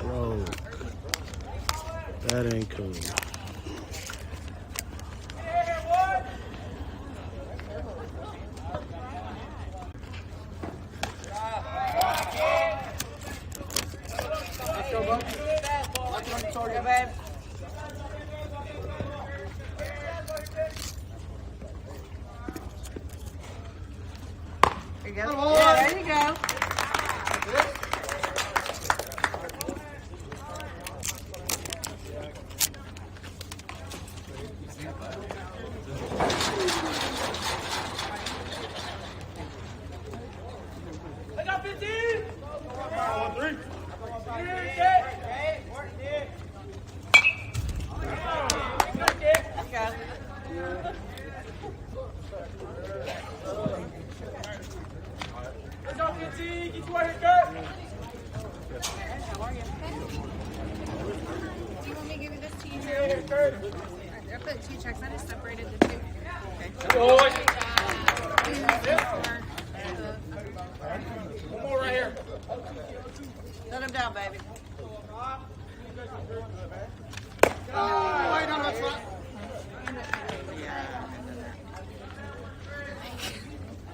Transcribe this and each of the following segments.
Whoa. That ain't cool. Let's go, bud. Watch it on the target, babe. There you go. Yeah, there you go. I got 15. 3. Let's go, 15. Get to work, Kurt. How are you? Do you want me to give you this to you? Here, Kurt. I put 2 checks. I just separated the 2. Boy. One more right here. Let him down, baby. Oh, wait, no, that's not.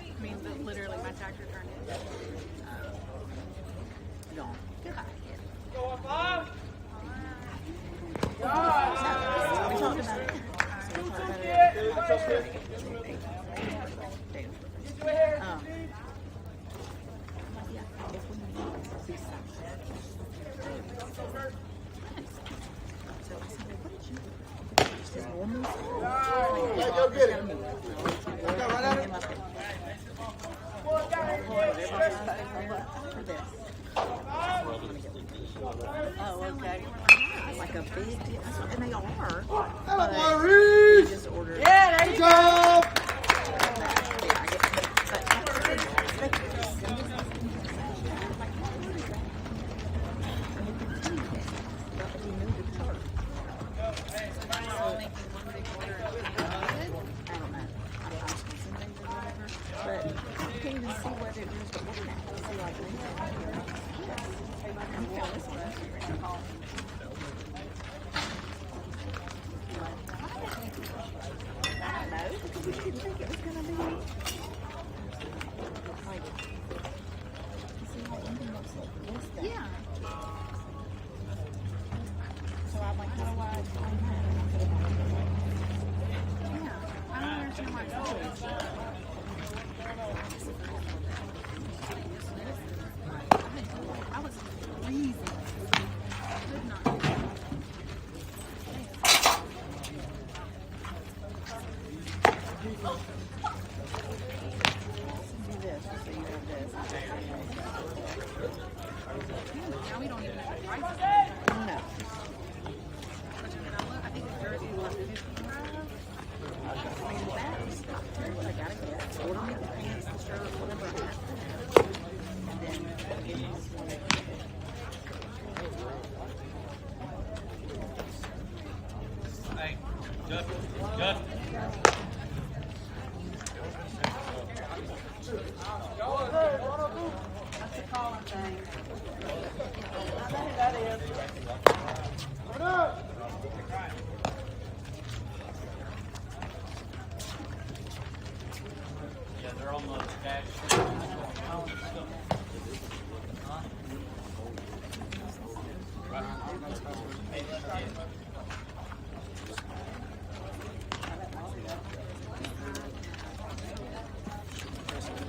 I mean, literally, my tractor turned it. Gone. Goodbye. Go on 5. We talked about it. Go get it. Go right at it. Oh, okay. It's like a big deal. And they are. Hello, But Maurice. just ordered. Yeah, there you Good go. job. But you can't even see whether it was the order now. You see like this one. I don't know, because we didn't think it was going to be like, you see how Lincoln looks like this thing? Yeah. So I'm like, how do I explain that? Yeah. I don't understand why it's always. I was freezing. Could not. Do this, so you have this. Now we don't even know the prices. No. I think the jersey was $55. I gotta get order me the pants, the shirt, whatever I have. And then give me this one. Hey, Justin. Justin. That's the collar thing. I know who that is. What up? Yeah, they're almost back.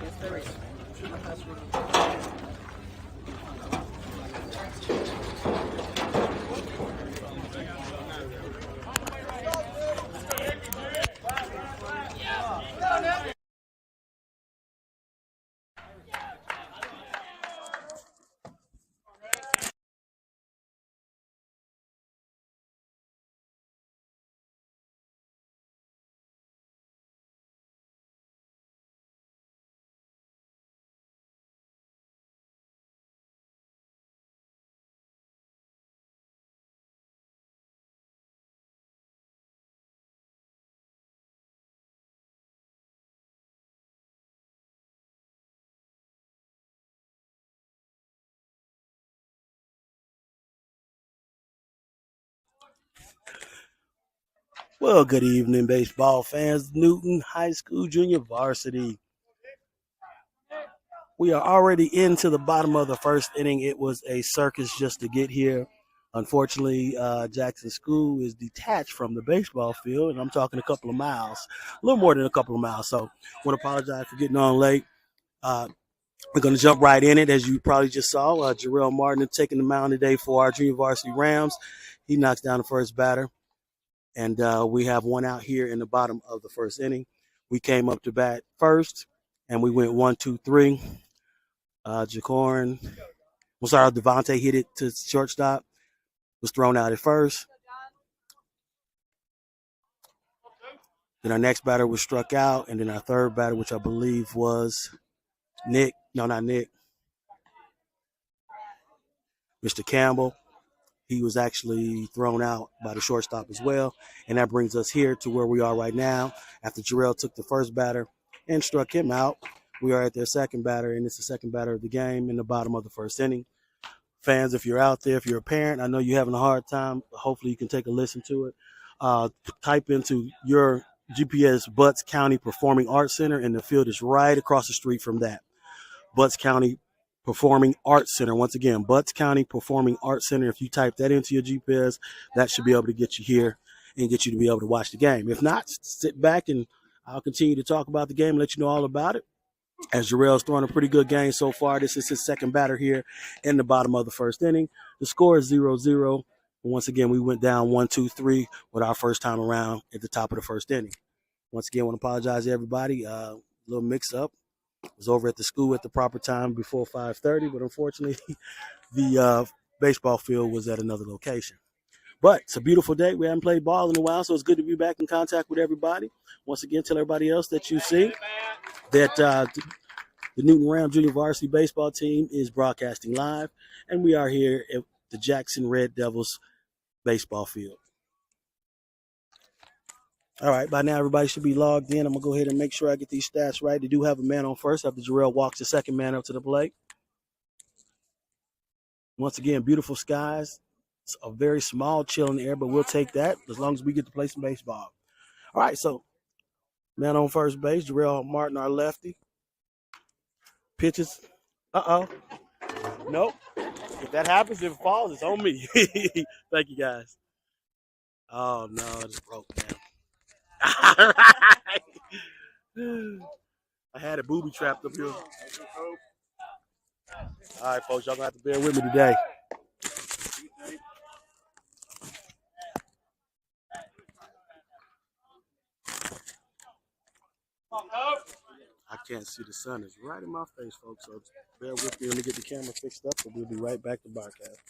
Yes, there is. Well, good evening, baseball fans. Newton High School Junior Varsity. We are already into the bottom of the first inning. It was a circus just to get here. Unfortunately, Jackson School is detached from the baseball field, and I'm talking a couple of miles, a little more than a couple of miles. So, I want to apologize for getting on late. We're going to jump right in it, as you probably just saw. Jarrell Martin taking the mound today for our junior varsity Rams. He knocks down the first batter. And we have one out here in the bottom of the first inning. We came up to bat first, and we went 1-2-3. Devontae hit it to shortstop. Was thrown out at first. Then our next batter was struck out, and then our third batter, which I believe was Nick. No, not Nick. Mr. Campbell. He was actually thrown out by the shortstop as well. And that brings us here to where we are right now. After Jarrell took the first batter and struck him out, we are at their second batter, and it's the second batter of the game in the bottom of the first inning. Fans, if you're out there, if you're a parent, I know you're having a hard time. Hopefully you can take a listen to it. Type into your GPS Butts County Performing Arts Center, and the field is right across the street from that. Butts County Performing Arts Center. Once again, Butts County Performing Arts Center. If you type that into your GPS, that should be able to get you here and get you to be able to watch the game. If not, sit back and I'll continue to talk about the game and let you know all about it. As Jarrell's throwing a pretty good game so far. This is his second batter here in the bottom of the first inning. The score is 0-0. Once again, we went down 1-2-3 with our first time around at the top of the first inning. Once again, I want to apologize to everybody. A little mix-up. Was over at the school at the proper time before 5:30, but unfortunately, the baseball field was at another location. But it's a beautiful day. We haven't played ball in a while, so it's good to be back in contact with everybody. Once again, tell everybody else that you see that the Newton Ram Junior Varsity Baseball Team is broadcasting live, and we are here at the Jackson Red Devils baseball field. All right, by now everybody should be logged in. I'm going to go ahead and make sure I get these stats right. They do have a man on first after Jarrell walks the second man up to the plate. Once again, beautiful skies. It's a very small chill in the air, but we'll take that as long as we get to play some baseball. All right, so man on first base, Jarrell Martin, our lefty. Pitches. Uh-oh. Nope. If that happens, if it falls, it's on me. Thank you, guys. Oh, no, it's broke, man. All right. I had it booby trapped up here. All right, folks, y'all gonna have to bear with me today. I can't see, the sun is right in my face, folks, so bear with me. Let me get the camera fixed up, and we'll be right back to broadcast.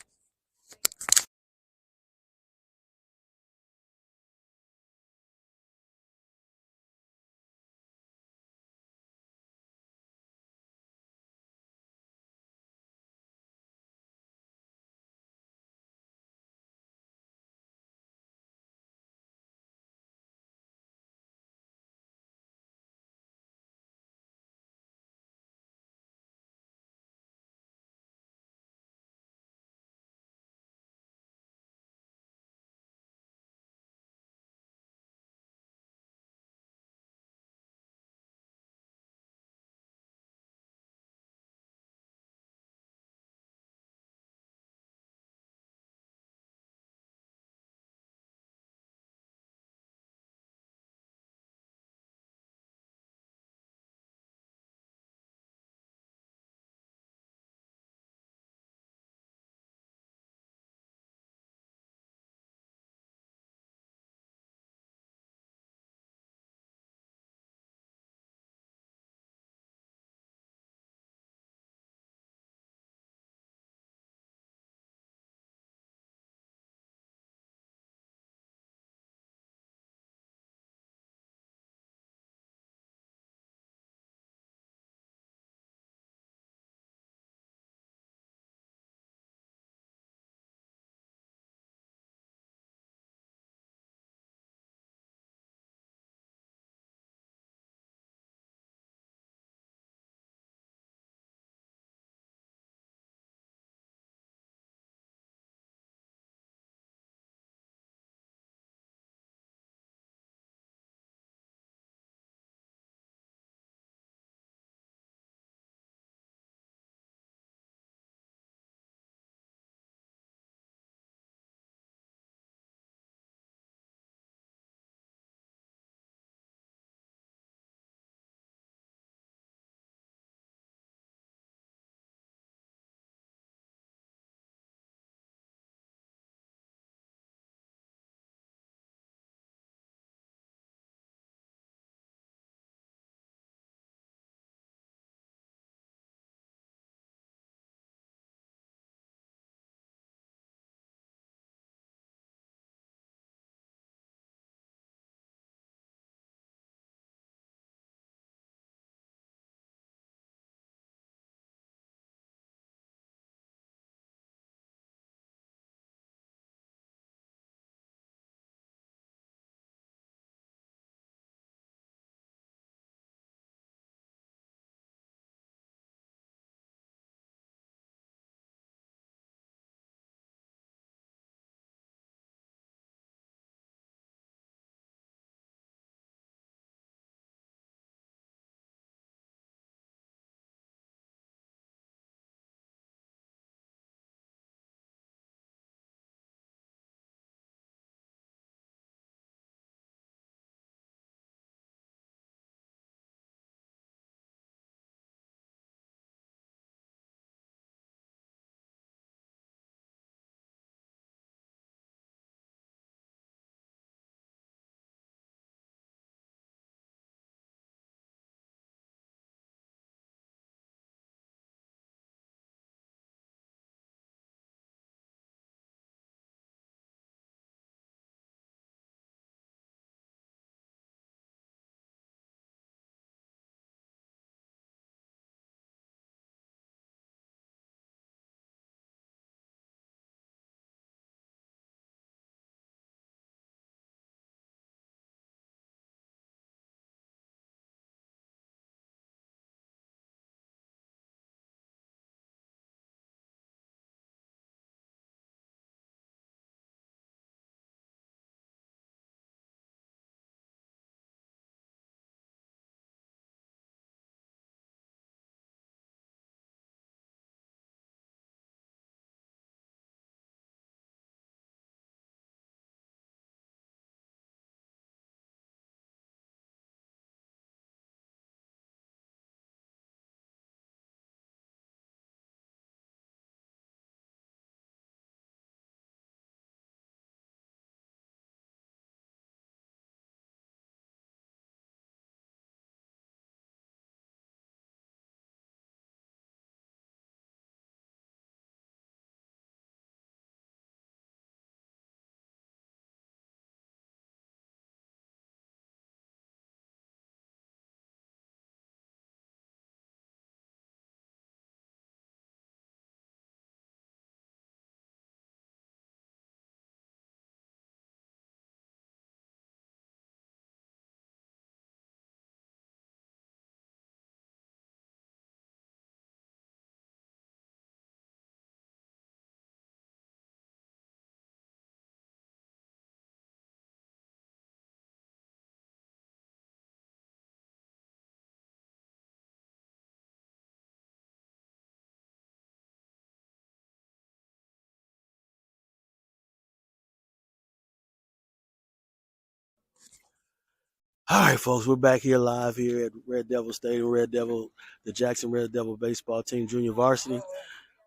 All right, folks, we're back here live here at Red Devil Stadium. Red Devil, the Jackson Red Devil baseball team, junior varsity.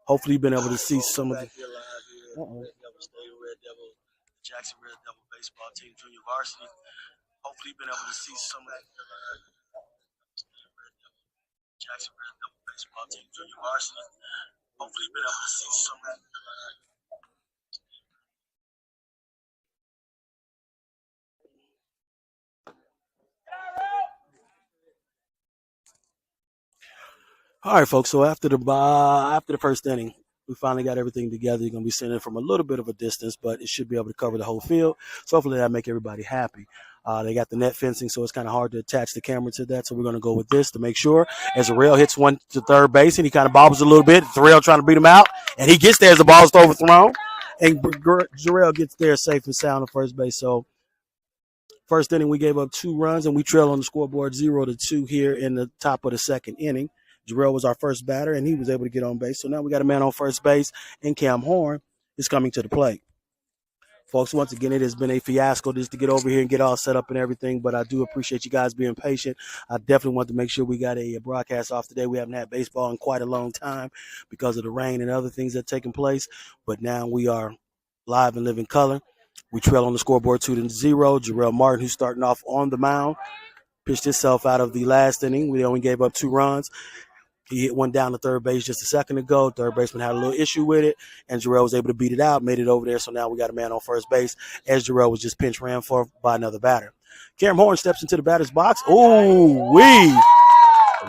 Hopefully, you've been able to see some of the. Red Devil Stadium, Red Devil, the Jackson Red Devil baseball team, junior varsity. Hopefully, you've been able to see some of the. Jackson Red Devil baseball team, junior varsity. Hopefully, you've been able to see some of the. All right, folks. So after the first inning, we finally got everything together. You're gonna be sending from a little bit of a distance, but it should be able to cover the whole field. So hopefully that'll make everybody happy. They got the net fencing, so it's kind of hard to attach the camera to that. So we're gonna go with this to make sure. As Jarrell hits one to third base, and he kind of bobbles a little bit. Jarrell trying to beat him out, and he gets there as the ball's overthrown, and Jarrell gets there safe and sound at first base. So first inning, we gave up 2 runs, and we trail on the scoreboard 0-2 here in the top of the second inning. Jarrell was our first batter, and he was able to get on base. So now we got a man on first base, and Cam Horn is coming to the plate. Folks, once again, it has been a fiasco just to get over here and get all set up and everything, but I do appreciate you guys being patient. I definitely want to make sure we got a broadcast off today. We haven't had baseball in quite a long time because of the rain and other things that are taking place, but now we are live and live in color. We trail on the scoreboard 2-0. Jarrell Martin, who's starting off on the mound, pitched himself out of the last inning. We only gave up 2 runs. He hit one down to third base just a second ago. Third baseman had a little issue with it, and Jarrell was able to beat it out, made it over there. So now we got a man on first base as Jarrell was just pinch ran for by another batter. Cam Horn steps into the batter's box. Ooh, wee.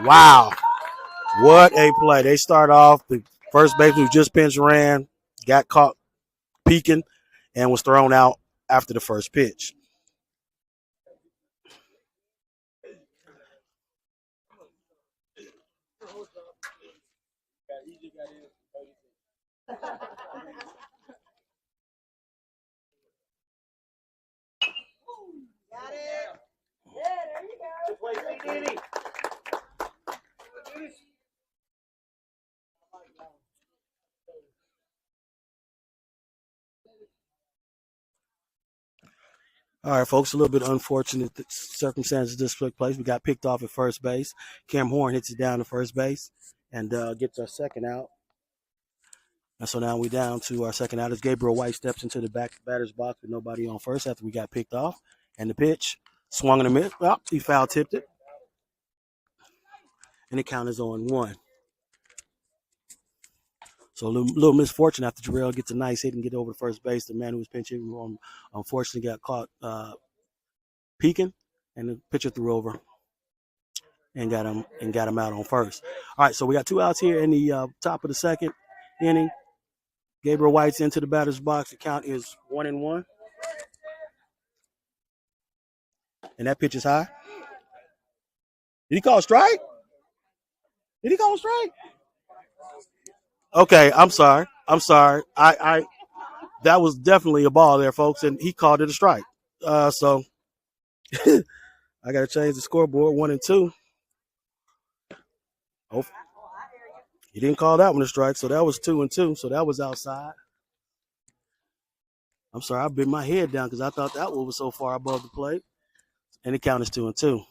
Wow. What a play. They start off, the first baseman who just pinch ran, got caught peeking, and was thrown out after the first pitch. Got it. Yeah, there you go. All right, folks, a little bit unfortunate circumstances this took place. We got picked off at first base. Cam Horn hits it down to first base and gets our second out. And so now we're down to our second out as Gabriel White steps into the batter's box with nobody on first after we got picked off. And the pitch swung and a miss. Well, he foul tipped it. And the count is 0-1. So a little misfortune after Jarrell gets a nice hit and get over to first base. The man who was pinching unfortunately got caught peeking, and the pitcher threw over and got him out on first. All right, so we got 2 outs here in the top of the second inning. Gabriel White's into the batter's box. The count is 1-1. And that pitch is high. Did he call a strike? Did he call a strike? Okay, I'm sorry. I that was definitely a ball there, folks, and he called it a strike. So I got to change the scoreboard 1-2. Oh, he didn't call that one a strike, so that was 2-2. So that was outside. I'm sorry, I bit my head down because I thought that one was so far above the plate, and the count is 2-2.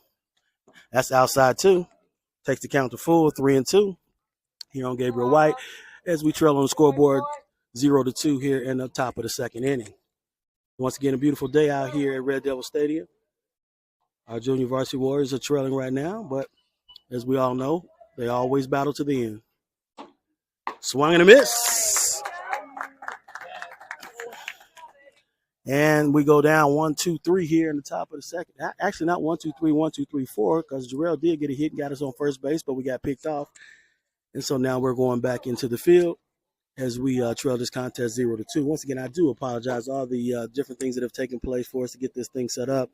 That's outside 2. Takes the count to full 3-2 here on Gabriel White as we trail on the scoreboard 0-2 here in the top of the second inning. Once again, a beautiful day out here at Red Devil Stadium. Our junior varsity Warriors are trailing right now, but as we all know, they always battle to the end. Swung and a miss. And we go down 1-2-3 here in the top of the second. Actually, not 1-2-3, 1-2-3-4, because Jarrell did get a hit and got us on first base, but we got picked off. And so now we're going back into the field as we trail this contest 0-2. Once again, I do apologize all the different things that have taken place for us to get this thing set up.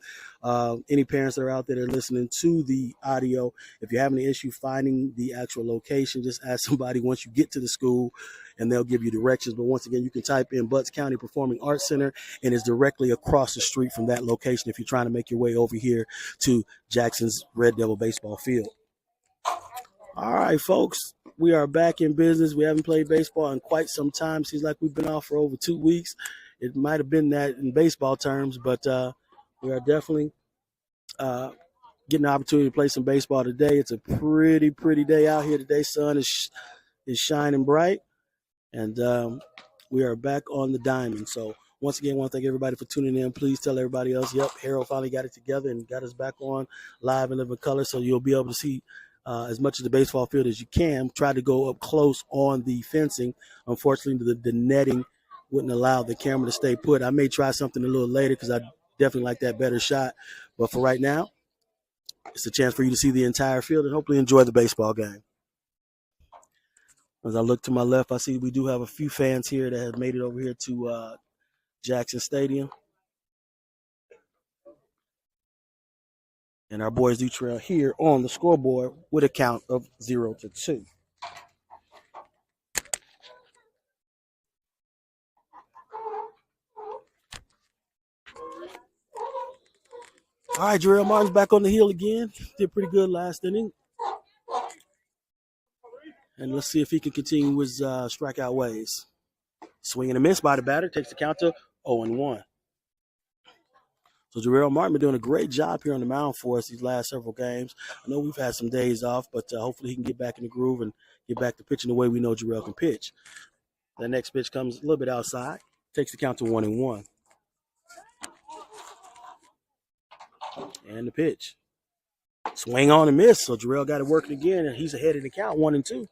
Any parents that are out there that are listening to the audio, if you have any issue finding the actual location, just ask somebody once you get to the school and they'll give you directions. But once again, you can type in Butts County Performing Arts Center, and it's directly across the street from that location if you're trying to make your way over here to Jackson's Red Devil baseball field. All right, folks, we are back in business. We haven't played baseball in quite some time. Seems like we've been off for over 2 weeks. It might have been that in baseball terms, but we are definitely getting the opportunity to play some baseball today. It's a pretty day out here today. Sun is shining bright, and we are back on the diamond. So once again, I want to thank everybody for tuning in. Please tell everybody else, yep, Harold finally got it together and got us back on live and living color, so you'll be able to see as much of the baseball field as you can. Try to go up close on the fencing. Unfortunately, the netting wouldn't allow the camera to stay put. I may try something a little later because I definitely like that better shot. But for right now, it's a chance for you to see the entire field and hopefully enjoy the baseball game. As I look to my left, I see we do have a few fans here that have made it over here to Jackson Stadium. And our boys do trail here on the scoreboard with a count of 0-2. All right, Jarrell Martin's back on the hill again. Did pretty good last inning. And let's see if he can continue his strikeout ways. Swing and a miss by the batter. Takes the count to 0-1. So Jarrell Martin been doing a great job here on the mound for us these last several games. I know we've had some days off, but hopefully he can get back in the groove and get back to pitching the way we know Jarrell can pitch. The next pitch comes a little bit outside. Takes the count to 1-1. And the pitch. Swing on and miss. So Jarrell got it working again, and he's ahead in the count, 1-2.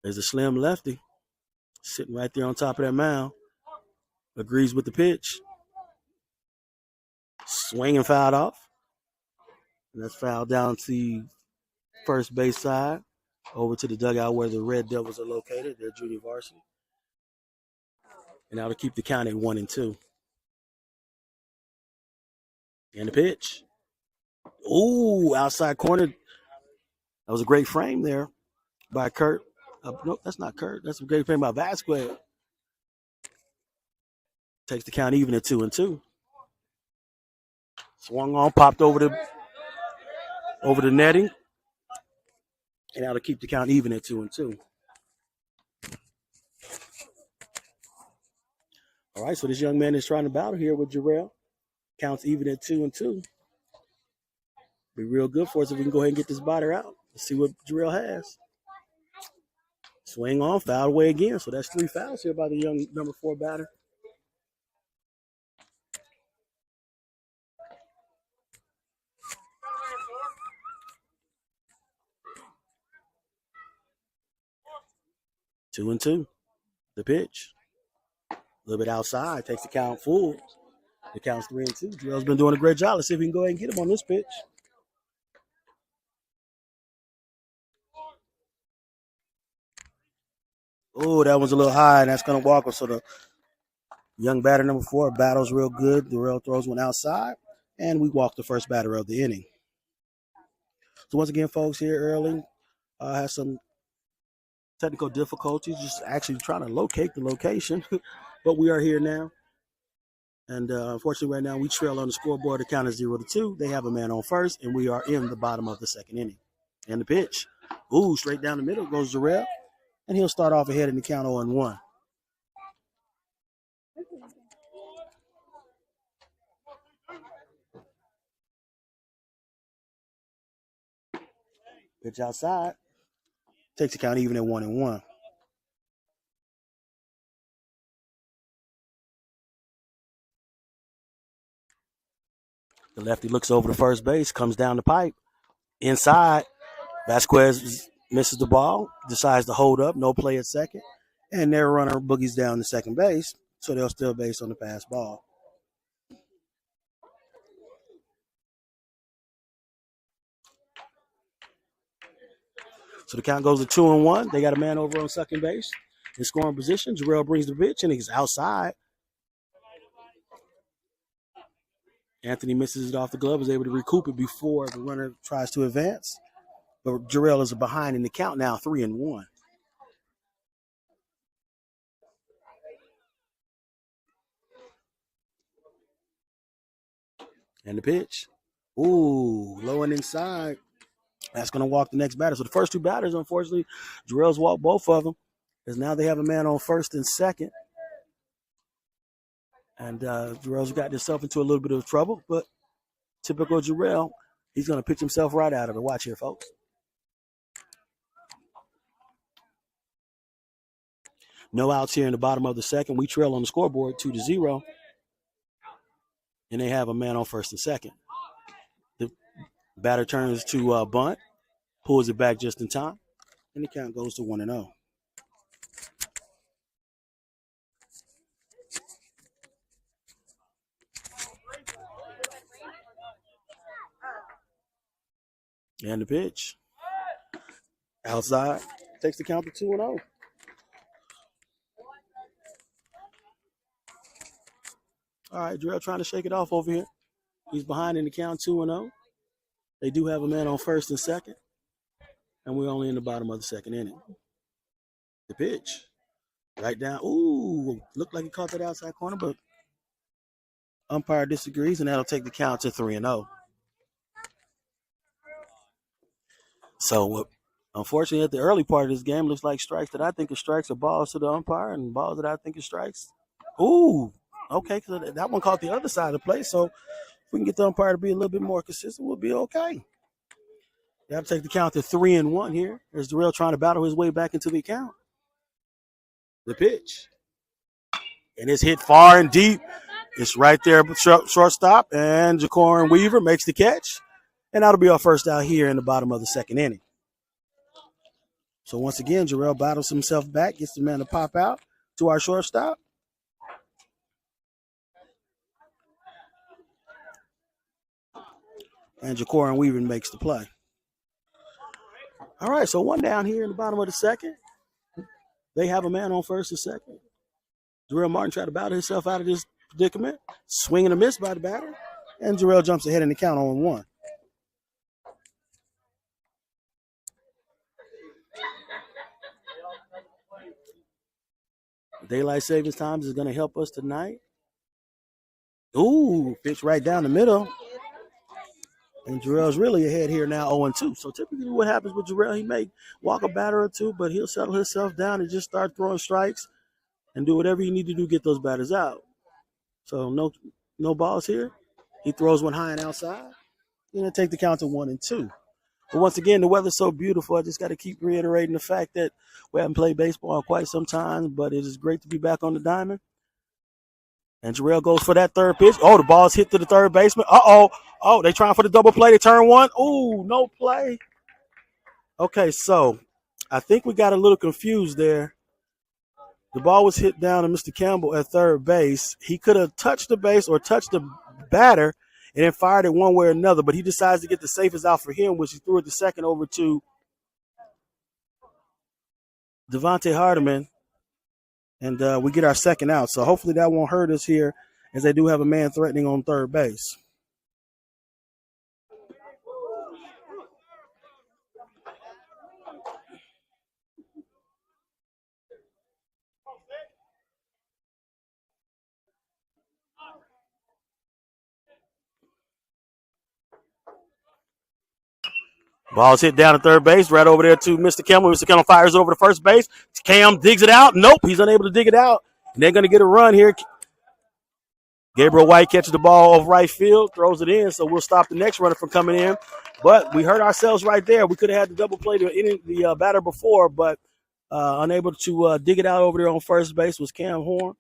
There's a slim lefty sitting right there on top of that mound. Agrees with the pitch. Swing and fouled off. And that's fouled down to the first base side, over to the dugout where the Red Devils are located. They're junior varsity. And now to keep the count at 1-2. And the pitch. Ooh, outside corner. That was a great frame there by Kurt. Nope, that's not Kurt. That's a great frame by Vasquez. Takes the count even at 2-2. Swung on, popped over the netting. And now to keep the count even at 2-2. All right, so this young man is trying to battle here with Jarrell. Counts even at 2-2. Be real good for us if we can go ahead and get this batter out. Let's see what Jarrell has. Swing on, fouled away again. So that's 3 fouls here by the young number 4 batter. Two and two. The pitch. A little bit outside. Takes the count full. The count's 3-2. Jarrell's been doing a great job. Let's see if we can go ahead and get him on this pitch. Oh, that was a little high, and that's going to walk him. So the young batter number 4 battles real good. Jarrell throws one outside, and we walk the first batter of the inning. So once again, folks, here early, has some technical difficulties, just actually trying to locate the location. But we are here now. And unfortunately, right now, we trail on the scoreboard. The count is 0-2. They have a man on first, and we are in the bottom of the second inning. And the pitch. Ooh, straight down the middle goes Jarrell. And he'll start off ahead in the count 0-1. Pitch outside. Takes the count even at 1-1. The lefty looks over to first base, comes down the pipe. Inside, Vasquez misses the ball, decides to hold up, no play at second. And their runner boogies down to second base, so they'll steal base on the pass ball. So the count goes to 2-1. They got a man over on second base in scoring position. Jarrell brings the pitch, and he's outside. Anthony misses it off the glove, is able to recoup it before the runner tries to advance. But Jarrell is behind in the count now, 3-1. And the pitch. Ooh, low and inside. That's going to walk the next batter. So the first 2 batters, unfortunately, Jarrell's walked both of them. Because now they have a man on first and second. And Jarrell's gotten himself into a little bit of trouble, but typical Jarrell, he's going to pitch himself right out of it. Watch here, folks. No outs here in the bottom of the second. We trail on the scoreboard 2-0. And they have a man on first and second. The batter turns to bunt, pulls it back just in time, and the count goes to 1-0. And the pitch. Outside. Takes the count to 2-0. All right, Jarrell trying to shake it off over here. He's behind in the count 2-0. They do have a man on first and second. And we're only in the bottom of the second inning. The pitch. Right down. Ooh, looked like he caught that outside corner, but umpire disagrees, and that'll take the count to 3-0. So, unfortunately, at the early part of this game, looks like strikes that I think are strikes are balls to the umpire, and balls that I think are strikes. Ooh, okay, so that one caught the other side of the play. So, if we can get the umpire to be a little bit more consistent, we'll be okay. They have to take the count to 3-1 here. There's Jarrell trying to battle his way back into the account. The pitch. And it's hit far and deep. It's right there, shortstop, and Jacorin Weaver makes the catch. And that'll be our first out here in the bottom of the second inning. So once again, Jarrell battles himself back, gets the man to pop out to our shortstop. And Jacorin Weaver makes the play. All right, so one down here in the bottom of the second. They have a man on first and second. Jarrell Martin tried to battle himself out of this predicament. Swing and a miss by the batter. And Jarrell jumps ahead in the count on 1. Daylight savings times is going to help us tonight. Ooh, pitch right down the middle. And Jarrell's really ahead here now 0-2. So typically what happens with Jarrell, he may walk a batter or two, but he'll settle himself down and just start throwing strikes and do whatever you need to do to get those batters out. So no balls here. He throws one high and outside. Going to take the count to 1-2. But once again, the weather's so beautiful. I just got to keep reiterating the fact that we haven't played baseball in quite some time, but it is great to be back on the diamond. And Jarrell goes for that third pitch. Oh, the ball's hit to the third baseman. Uh-oh. Oh, they trying for the double play. They turn one. Ooh, no play. Okay, so I think we got a little confused there. The ball was hit down to Mr. Campbell at third base. He could have touched the base or touched the batter and then fired it one way or another, but he decides to get the safest out for him, which he threw it the second over to Devontae Hardiman. And we get our second out. So hopefully that won't hurt us here, as they do have a man threatening on third base. Ball's hit down to third base, right over there to Mr. Campbell. Mr. Campbell fires over to first base. Cam digs it out. Nope, he's unable to dig it out. And they're going to get a run here. Gabriel White catches the ball off right field, throws it in, so we'll stop the next runner from coming in. But we hurt ourselves right there. We could have had the double play the batter before, but unable to dig it out over there on first base was Cam Horn.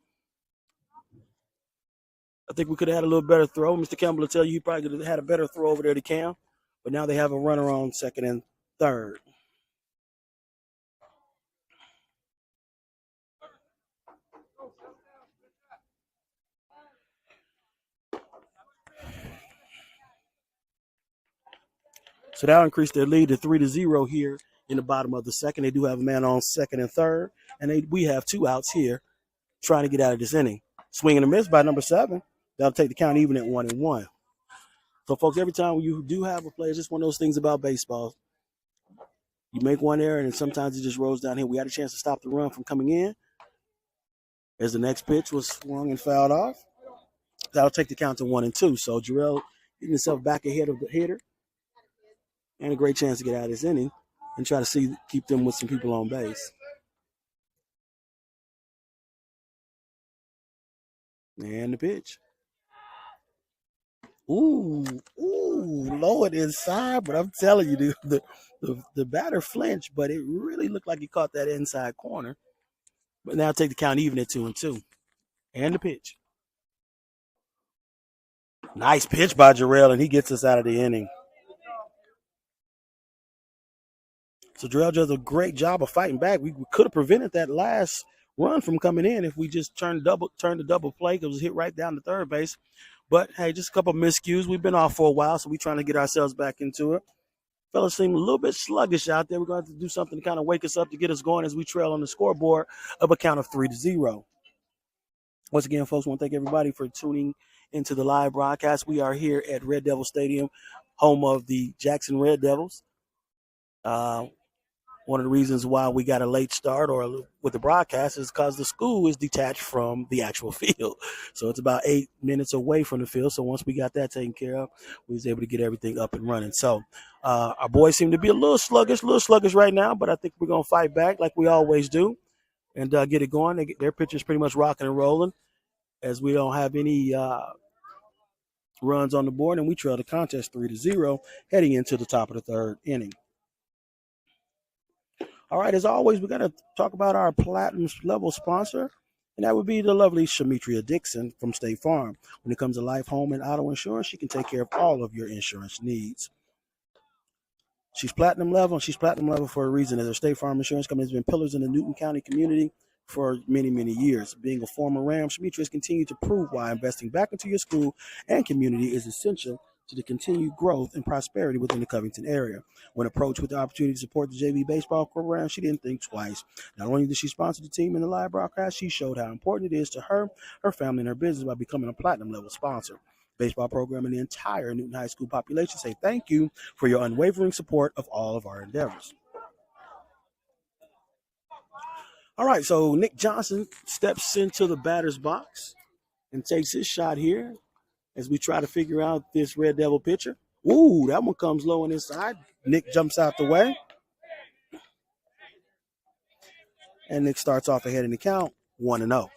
I think we could have had a little better throw. Mr. Campbell will tell you he probably could have had a better throw over there to Cam. But now they have a runner on second and third. So that'll increase their lead to 3-0 here in the bottom of the second. They do have a man on second and third. And we have 2 outs here trying to get out of this inning. Swing and a miss by number 7. That'll take the count even at 1-1. So, folks, every time you do have a play, it's just one of those things about baseball. You make one error, and sometimes it just rolls down here. We had a chance to stop the run from coming in as the next pitch was swung and fouled off. That'll take the count to 1-2. So, Jarrell getting himself back ahead of the hitter and a great chance to get out of this inning and try to keep them with some people on base. And the pitch. Ooh, low it inside, but I'm telling you, the batter flinched, but it really looked like he caught that inside corner. But now take the count even at 2-2. And the pitch. Nice pitch by Jarrell, and he gets us out of the inning. So Jarrell does a great job of fighting back. We could have prevented that last run from coming in if we just turned the double play, because it was hit right down to third base. But hey, just a couple of miscues. We've been off for a while, so we're trying to get ourselves back into it. Fellas seem a little bit sluggish out there. We're going to have to do something to kind of wake us up to get us going as we trail on the scoreboard of a count of 3-0. Once again, folks, I want to thank everybody for tuning into the live broadcast. We are here at Red Devil Stadium, home of the Jackson Red Devils. One of the reasons why we got a late start or with the broadcast is because the school is detached from the actual field. So it's about 8 minutes away from the field. So once we got that taken care of, we was able to get everything up and running. So our boys seem to be a little sluggish right now, but I think we're going to fight back like we always do and get it going. Their pitcher's pretty much rocking and rolling as we don't have any runs on the board, and we trail the contest 3-0 heading into the top of the third inning. All right, as always, we're going to talk about our platinum level sponsor, and that would be the lovely Shamitria Dixon from State Farm. When it comes to life, home, and auto insurance, she can take care of all of your insurance needs. She's platinum level, and she's platinum level for a reason, as her State Farm insurance company has been pillars in the Newton County community for many, many years. Being a former Ram, Shamitria has continued to prove why investing back into your school and community is essential to the continued growth and prosperity within the Covington area. When approached with the opportunity to support the JV baseball program, she didn't think twice. Not only did she sponsor the team in the live broadcast, she showed how important it is to her, her family, and her business by becoming a platinum level sponsor. Baseball program and the entire Newton High School population say thank you for your unwavering support of all of our endeavors. All right, so Nick Johnson steps into the batter's box and takes his shot here as we try to figure out this Red Devil pitcher. Ooh, that one comes low and inside. Nick jumps out the way. And Nick starts off ahead in the count, 1-0.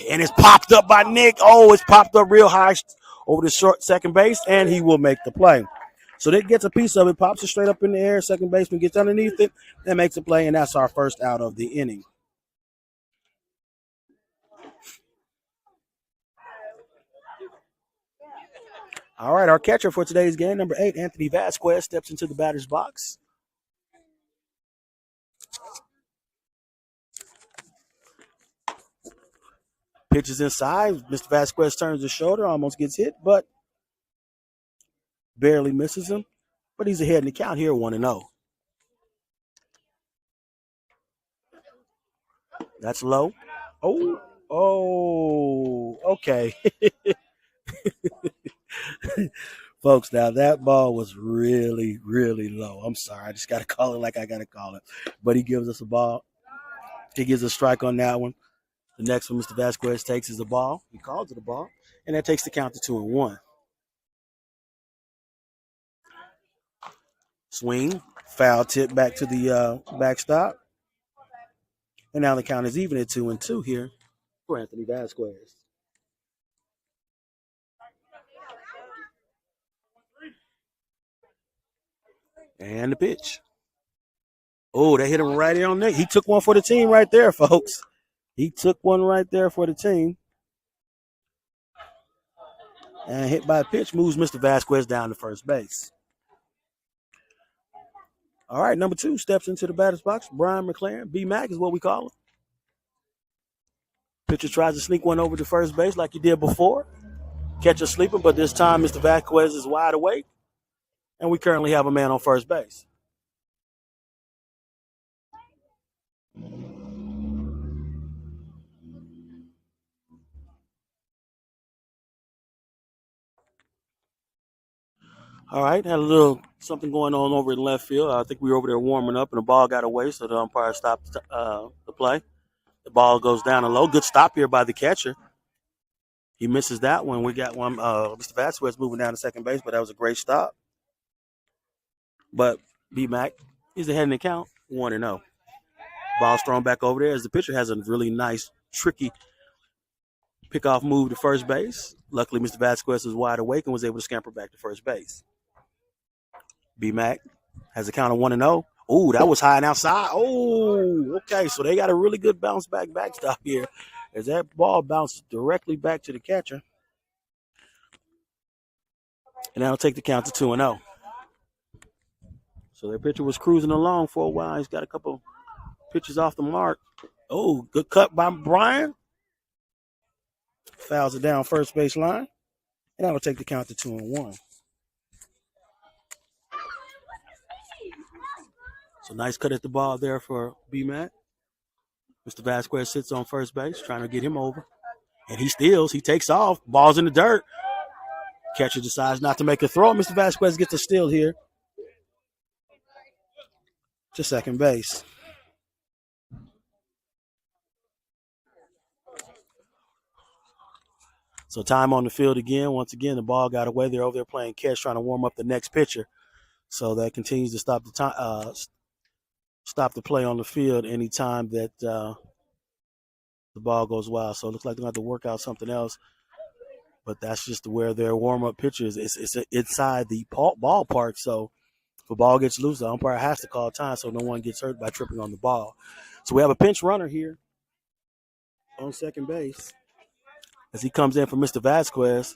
And it's popped up by Nick. Oh, it's popped up real high over the short second base, and he will make the play. So Nick gets a piece of it, pops it straight up in the air. Second baseman gets underneath it and makes a play, and that's our first out of the inning. All right, our catcher for today's game, number 8, Anthony Vasquez, steps into the batter's box. Pitches inside. Mr. Vasquez turns his shoulder, almost gets hit, but barely misses him. But he's ahead in the count here, 1-0. That's low. Oh, okay. Folks, now that ball was really, really low. I'm sorry. I just got to call it like I got to call it. But he gives us a ball. He gives a strike on that one. The next one Mr. Vasquez takes is a ball. He calls it a ball. And that takes the count to 2-1. Swing. Foul tip back to the backstop. And now the count is even at 2-2 here for Anthony Vasquez. And the pitch. Oh, they hit him right on there. He took one for the team right there, folks. He took one right there for the team. And hit by a pitch moves Mr. Vasquez down to first base. All right, number 2 steps into the batter's box. Brian McLaren. B-Mac is what we call him. Pitcher tries to sneak one over to first base like he did before. Catcher sleeping, but this time Mr. Vasquez is wide awake. And we currently have a man on first base. All right, had a little something going on over in left field. I think we were over there warming up, and the ball got away, so the umpire stopped the play. The ball goes down and low. Good stop here by the catcher. He misses that one. We got one. Mr. Vasquez moving down to second base, but that was a great stop. But B-Mac is ahead in the count, 1-0. Ball's thrown back over there as the pitcher has a really nice tricky pickoff move to first base. Luckily, Mr. Vasquez was wide awake and was able to scamper back to first base. B-Mac has a count of 1-0. Oh, that was high and outside. Oh, okay. So they got a really good bounce back backstop here as that ball bounced directly back to the catcher. And that'll take the count to 2-0. So their pitcher was cruising along for a while. He's got a couple pitches off the mark. Oh, good cut by Brian. Fouls it down first base line. And that'll take the count to 2-1. So nice cut at the ball there for B-Mac. Mr. Vasquez sits on first base, trying to get him over. And he steals. He takes off. Ball's in the dirt. Catcher decides not to make a throw. Mr. Vasquez gets a steal here to second base. So time on the field again. Once again, the ball got away. They're over there playing catch, trying to warm up the next pitcher. So that continues to stop the play on the field anytime that the ball goes wild. So it looks like they're going to have to work out something else. But that's just where their warm-up pitcher is. It's inside the ballpark. So if the ball gets loose, the umpire has to call time so no one gets hurt by tripping on the ball. So we have a pinch runner here on second base as he comes in for Mr. Vasquez.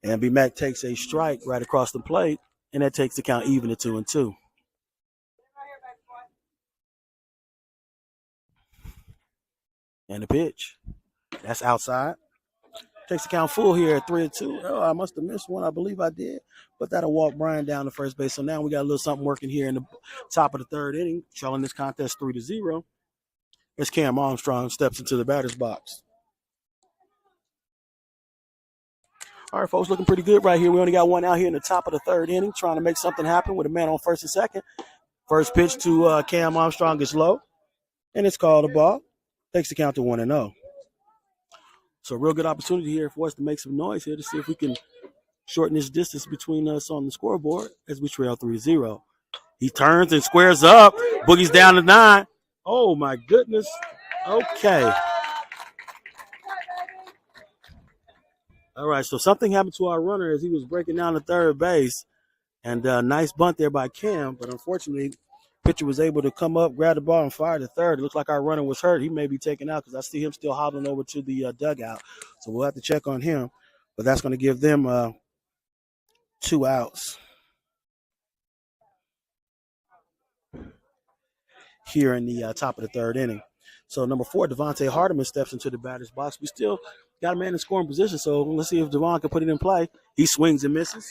And B-Mac takes a strike right across the plate, and that takes the count even to 2-2. And the pitch. That's outside. Takes the count full here at 3-2. Oh, I must have missed one. I believe I did. But that'll walk Brian down to first base. So now we got a little something working here in the top of the third inning, trailing this contest 3-0. As Cam Armstrong steps into the batter's box. All right, folks, looking pretty good right here. We only got one out here in the top of the third inning, trying to make something happen with a man on first and second. First pitch to Cam Armstrong is low, and it's called a ball. Takes the count to 1-0. So a real good opportunity here for us to make some noise here to see if we can shorten this distance between us on the scoreboard as we trail 3-0. He turns and squares up. Boogie's down to 9. Oh, my goodness. Okay. All right, so something happened to our runner as he was breaking down to third base. And nice bunt there by Cam, but unfortunately, pitcher was able to come up, grab the ball, and fire to third. It looks like our runner was hurt. He may be taken out because I see him still hobbling over to the dugout. So we'll have to check on him. But that's going to give them 2 outs here in the top of the third inning. So number 4, Devontae Hardiman steps into the batter's box. We still got a man in scoring position, so let's see if Devon can put it in play. He swings and misses.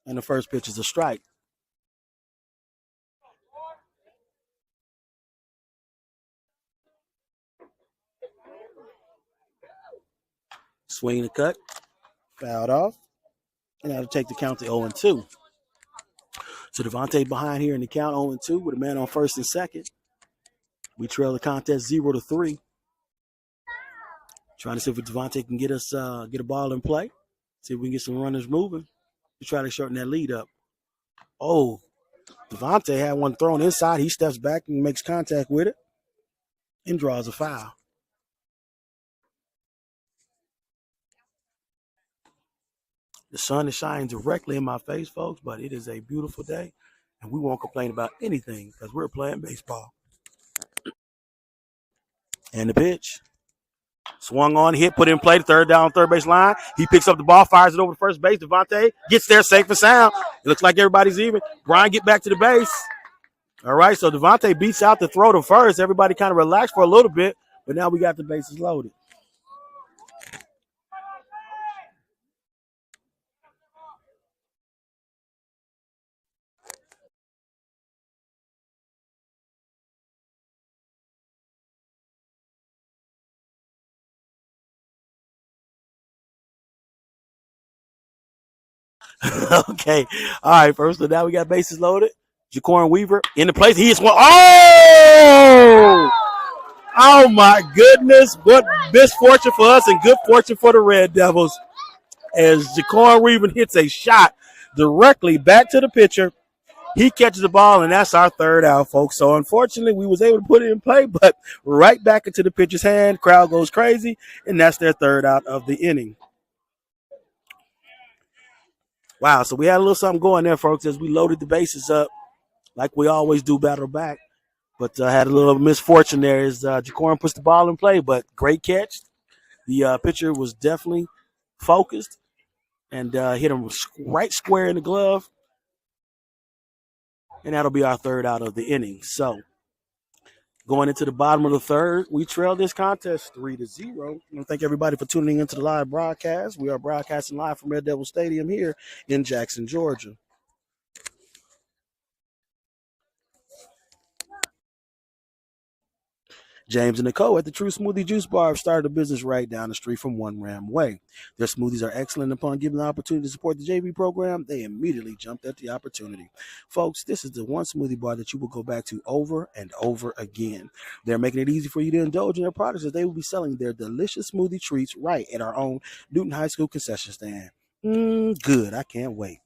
And the first pitch is a strike. Swing the cut. Fouled off. And that'll take the count to 0-2. So Devontae behind here in the count 0-2 with a man on first and second. We trail the contest 0-3. Trying to see if Devontae can get us get a ball in play. See if we can get some runners moving to try to shorten that lead up. Oh, Devontae had one thrown inside. He steps back and makes contact with it and draws a foul. The sun is shining directly in my face, folks, but it is a beautiful day, and we won't complain about anything because we're playing baseball. And the pitch. Swung on, hit, put in play, third down, third base line. He picks up the ball, fires it over to first base. Devontae gets there safe and sound. It looks like everybody's even. Brian get back to the base. All right, so Devontae beats out the throw to first. Everybody kind of relaxed for a little bit, but now we got the bases loaded. Okay. All right, first, so now we got bases loaded. Jaquan Weaver in the place. He is one. Oh! Oh, my goodness. What misfortune for us and good fortune for the Red Devils as Jaquan Weaver hits a shot directly back to the pitcher He catches the ball, and that's our third out, folks. So unfortunately, we was able to put it in play, but right back into the pitcher's hand. Crowd goes crazy, and that's their third out of the inning. Wow, so we had a little something going there, folks, as we loaded the bases up like we always do, battle back. But had a little misfortune there as Jacorin puts the ball in play, but great catch. The pitcher was definitely focused and hit him right square in the glove. And that'll be our third out of the inning. So going into the bottom of the third, we trail this contest 3-0. I want to thank everybody for tuning into the live broadcast. We are broadcasting live from Red Devil Stadium here in Jackson, Georgia. James and Nicole at the True Smoothie Juice Bar have started a business right down the street from One Ram Way. Their smoothies are excellent. Upon given the opportunity to support the JV program, they immediately jumped at the opportunity. Folks, this is the one smoothie bar that you will go back to over and over again. They're making it easy for you to indulge in their products as they will be selling their delicious smoothie treats right at our own Newton High School concession stand. Good. I can't wait.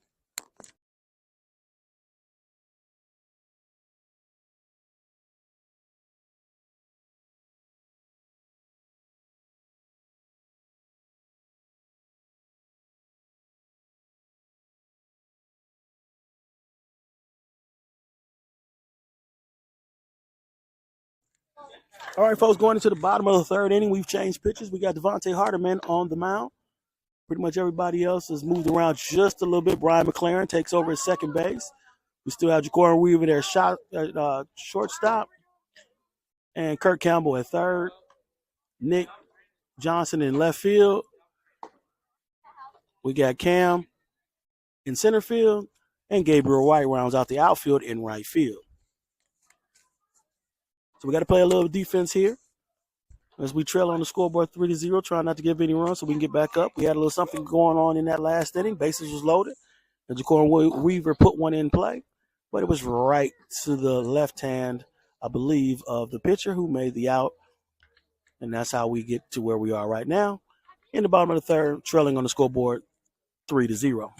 All right, folks, going into the bottom of the third inning, we've changed pitches. We got Devontae Hardiman on the mound. Pretty much everybody else has moved around just a little bit. Brian McLaren takes over at second base. We still have Jacorin Weaver there, shortstop. And Kirk Campbell at third. Nick Johnson in left field. We got Cam in center field. And Gabriel White rounds out the outfield in right field. So we got to play a little defense here as we trail on the scoreboard 3-0, trying not to give any runs so we can get back up. We had a little something going on in that last inning. Bases was loaded. And Jacorin Weaver put one in play, but it was right to the left hand, I believe, of the pitcher who made the out. And that's how we get to where we are right now. In the bottom of the third, trailing on the scoreboard 3-0.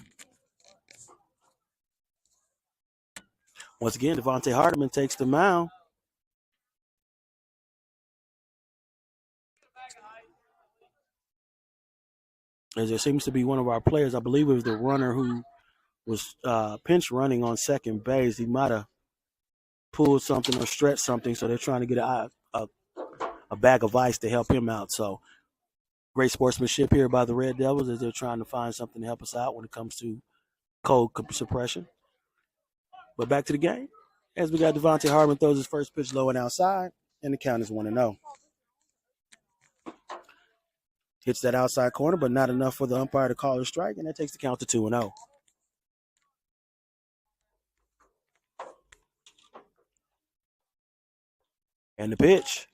Once again, Devontae Hardiman takes the mound. As there seems to be one of our players, I believe it was the runner who was pinch running on second base. He might have pulled something or stretched something, so they're trying to get a bag of ice to help him out. So great sportsmanship here by the Red Devils as they're trying to find something to help us out when it comes to cold suppression. But back to the game. As we got Devontae Hardiman throws his first pitch low and outside, and the count is 1-0. Hits that outside corner, but not enough for the umpire to call a strike, and that takes the count to 2-0. And the pitch.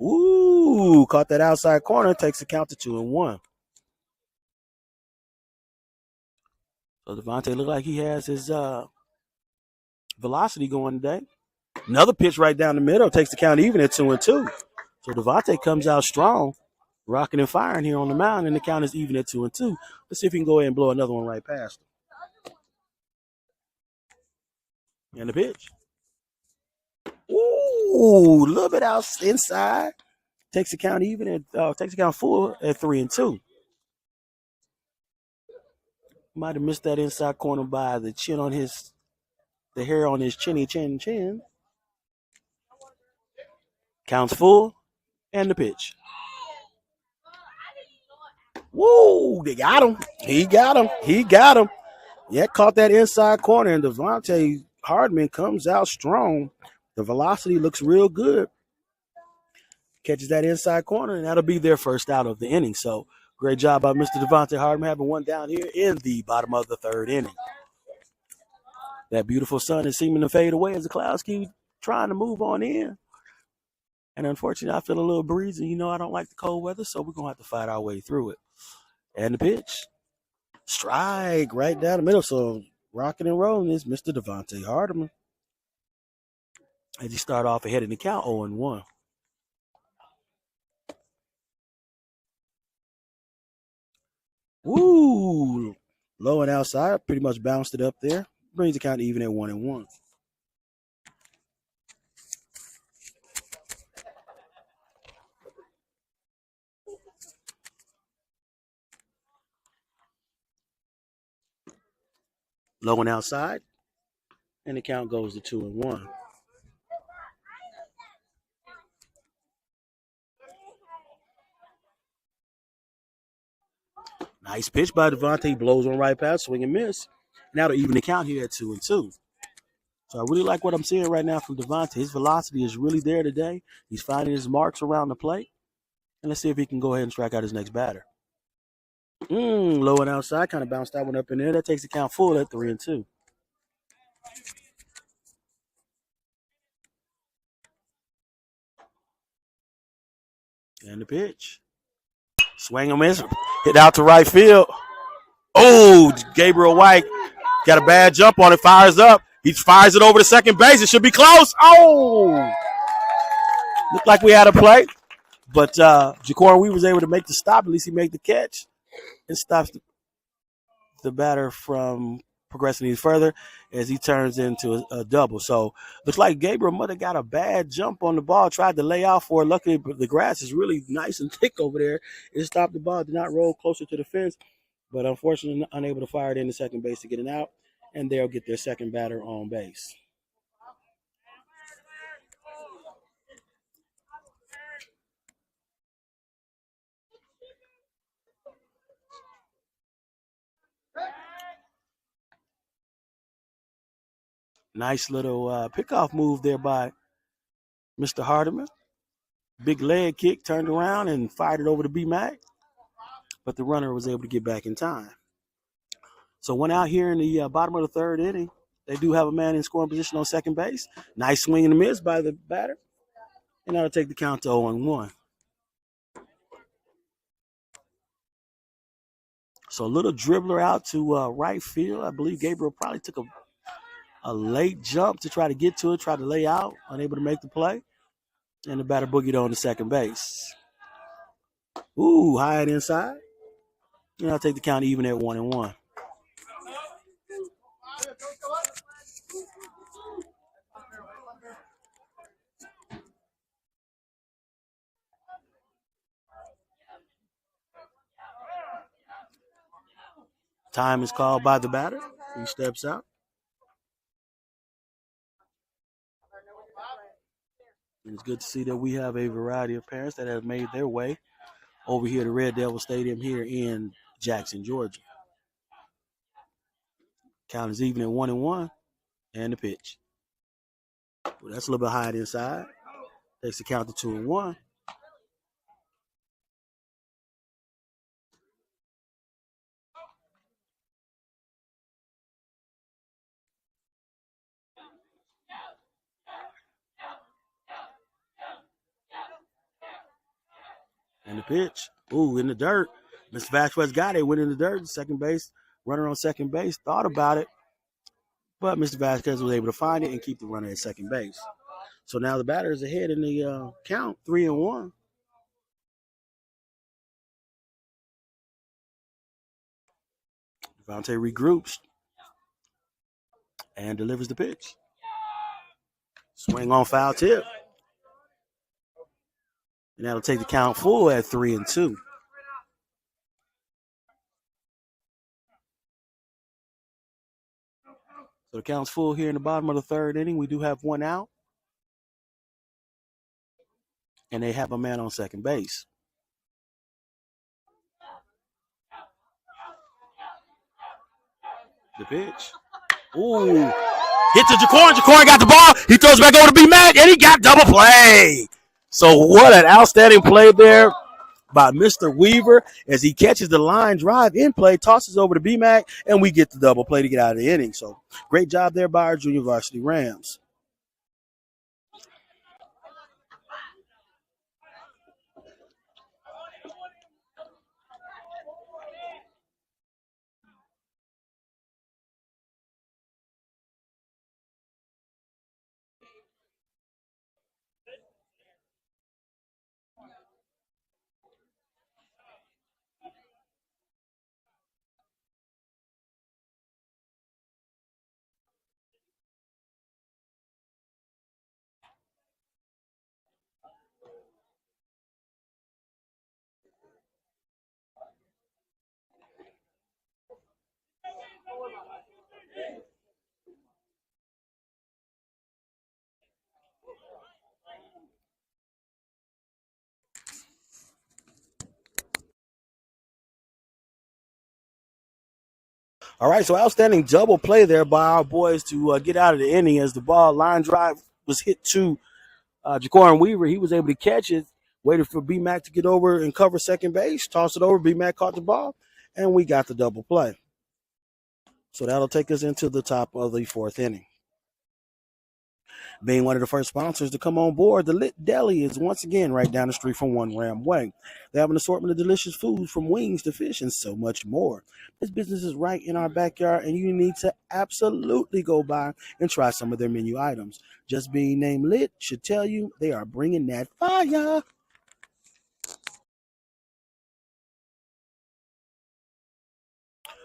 Ooh, caught that outside corner, takes the count to 2-1. So Devontae looked like he has his velocity going today. Another pitch right down the middle takes the count even at 2-2. So Devontae comes out strong, rocking and firing here on the mound, and the count is even at 2-2. Let's see if he can go ahead and blow another one right past him. And the pitch. Ooh, a little bit out inside. Takes the count even at takes the count full at 3-2. Might have missed that inside corner by the hair on his chin. Counts full, and the pitch. Woo! They got him. He got him. Yeah, caught that inside corner, and Devontae Hardiman comes out strong. The velocity looks real good. Catches that inside corner, and that'll be their first out of the inning. So great job by Mr. Devontae Hardiman having one down here in the bottom of the third inning. That beautiful sun is seeming to fade away as the clouds keep trying to move on in. And unfortunately, I feel a little breezy. You know, I don't like the cold weather, so we're going to have to fight our way through it. And the pitch. Strike right down the middle. So rocking and rolling is Mr. Devontae Hardiman. As he start off ahead in the count 0-1. Woo! Low and outside. Pretty much bounced it up there. Brings the count even at 1-1. Low and outside, and the count goes to 2-1. Nice pitch by Devontae. Blows on right past, swing and miss. Now to even the count here at 2-2. So I really like what I'm seeing right now from Devontae. His velocity is really there today. He's finding his marks around the plate. And let's see if he can go ahead and strike out his next batter. Low and outside, kind of bounced that one up in there. That takes the count full at 3-2. And the pitch. Swing and miss. Hit out to right field. Oh, Gabriel White got a bad jump on it. Fires up. He fires it over to second base. It should be close. Oh! Looked like we had a play. But Jaquan Weaver was able to make the stop. At least he made the catch. And stops the batter from progressing any further as he turns into a double. So looks like Gabriel might have got a bad jump on the ball, tried to lay out for it. Luckily, the grass is really nice and thick over there. It stopped the ball, did not roll closer to the fence, but unfortunately unable to fire it into second base to get it out, and they'll get their second batter on base. Nice little pickoff move there by Mr. Hardiman. Big leg kick, turned around and fired it over to B-Mac. But the runner was able to get back in time. So one out here in the bottom of the third inning. They do have a man in scoring position on second base. Nice swing and a miss by the batter. And that'll take the count to 0-1. So a little dribbler out to right field. I believe Gabriel probably took a late jump to try to get to it, tried to lay out, unable to make the play. And the batter boogied on to second base. Ooh, high and inside. And I'll take the count even at 1-1. Time is called by the batter. He steps out. And it's good to see that we have a variety of parents that have made their way over here to Red Devil Stadium here in Jackson, Georgia. Count is even at 1-1. And the pitch. Well, that's a little bit high inside. Takes the count to 2-1. And the pitch. Ooh, in the dirt. Mr. Vasquez got it. Went in the dirt. Second base. Runner on second base. Thought about it. But Mr. Vasquez was able to find it and keep the runner at second base. So now the batter is ahead in the count, 3-1. Devontae regroups and delivers the pitch. Swing on foul tip. And that'll take the count full at 3-2. So the count's full here in the bottom of the third inning. We do have one out. And they have a man on second base. The pitch. Ooh. Hit to Jaquan. Jaquan got the ball. He throws back over to B-Mac, and he got double play. So what an outstanding play there by Mr. Weaver as he catches the line drive in play, tosses over to B-Mac, and we get the double play to get out of the inning. So great job there by our junior varsity Rams. All right, so outstanding double play there by our boys to get out of the inning as the ball line drive was hit to Jaquan Weaver. He was able to catch it, waited for B-Mac to get over and cover second base, tossed it over. B-Mac caught the ball, and we got the double play. So that'll take us into the top of the fourth inning. Being one of the first sponsors to come on board, the Lit Deli is once again right down the street from One Ram Way. They have an assortment of delicious foods from wings to fish and so much more. This business is right in our backyard, and you need to absolutely go by and try some of their menu items. Just being named Lit should tell you they are bringing that fire.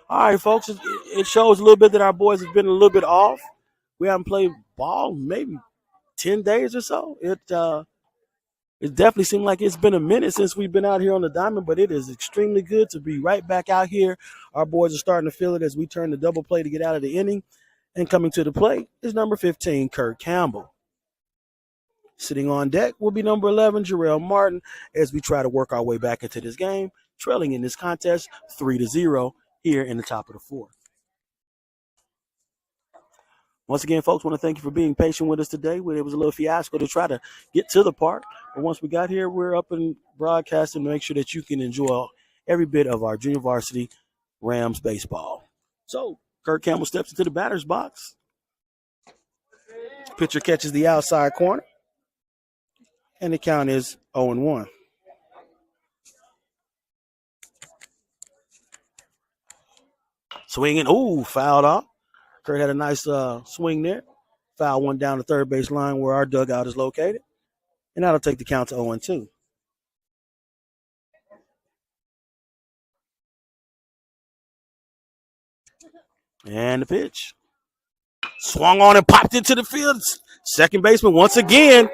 All right, folks, it shows a little bit that our boys have been a little bit off. We haven't played ball maybe 10 days or so. It definitely seemed like it's been a minute since we've been out here on the diamond, but it is extremely good to be right back out here. Our boys are starting to feel it as we turn the double play to get out of the inning. And coming to the plate is number 15, Kurt Campbell. Sitting on deck will be number 11, Jarrell Martin, as we try to work our way back into this game, trailing in this contest 3-0 here in the top of the fourth. Once again, folks, want to thank you for being patient with us today. It was a little fiasco to try to get to the park. But once we got here, we're up and broadcasting to make sure that you can enjoy every bit of our junior varsity Rams baseball. So, Kurt Campbell steps into the batter's box. Pitcher catches the outside corner. And the count is 0-1. Swinging. Ooh, fouled off. Kurt had a nice swing there. Foul one down the third base line where our dugout is located. And that'll take the count to 0-2. And the pitch. Swung on and popped into the field. Second baseman once again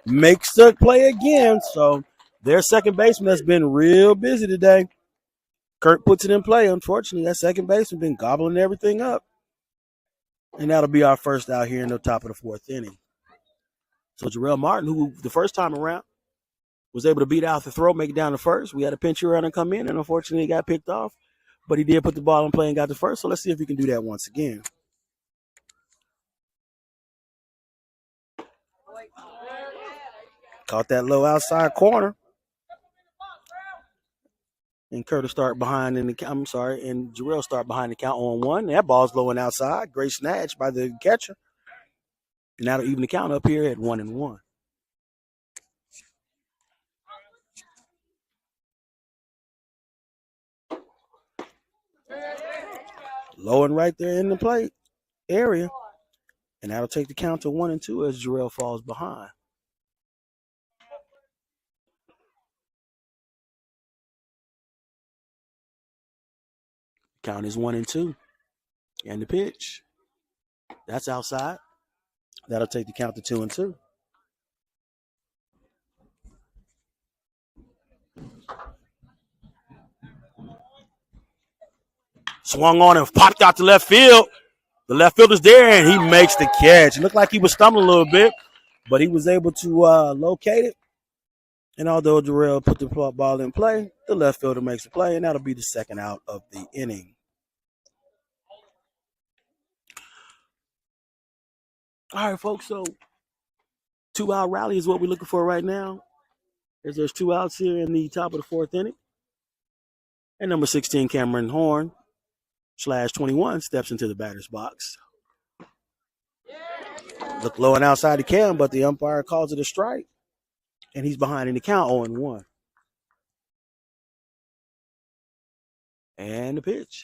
makes the play again. So their second baseman has been real busy today. Kurt puts it in play. Unfortunately, that second baseman been gobbling everything up. And that'll be our first out here in the top of the fourth inning. So Jarrell Martin, who the first time around was able to beat out the throw, make it down to first. We had a pinch runner come in, and unfortunately he got picked off. But he did put the ball in play and got to first. So let's see if he can do that once again. Caught that low outside corner. And Curtis start behind and Jarrell start behind the count on 1. That ball's low and outside. Great snatch by the catcher. And that'll even the count up here at 1-1. Low and right there in the plate area. And that'll take the count to 1-2 as Jarrell falls behind. Count is 1-2. And the pitch. That's outside. That'll take the count to 2-2. Swung on and popped out to left field. The left fielder's there, and he makes the catch. It looked like he was stumbling a little bit, but he was able to locate it. And although Jarrell put the ball in play, the left fielder makes the play, and that'll be the second out of the inning. All right, folks, so 2-out rally is what we're looking for right now. As there's 2 outs here in the top of the fourth inning. And number 16, Cameron Horn, /21, steps into the batter's box. Look low and outside the Cam, but the umpire calls it a strike. And he's behind in the count, 0-1. And the pitch.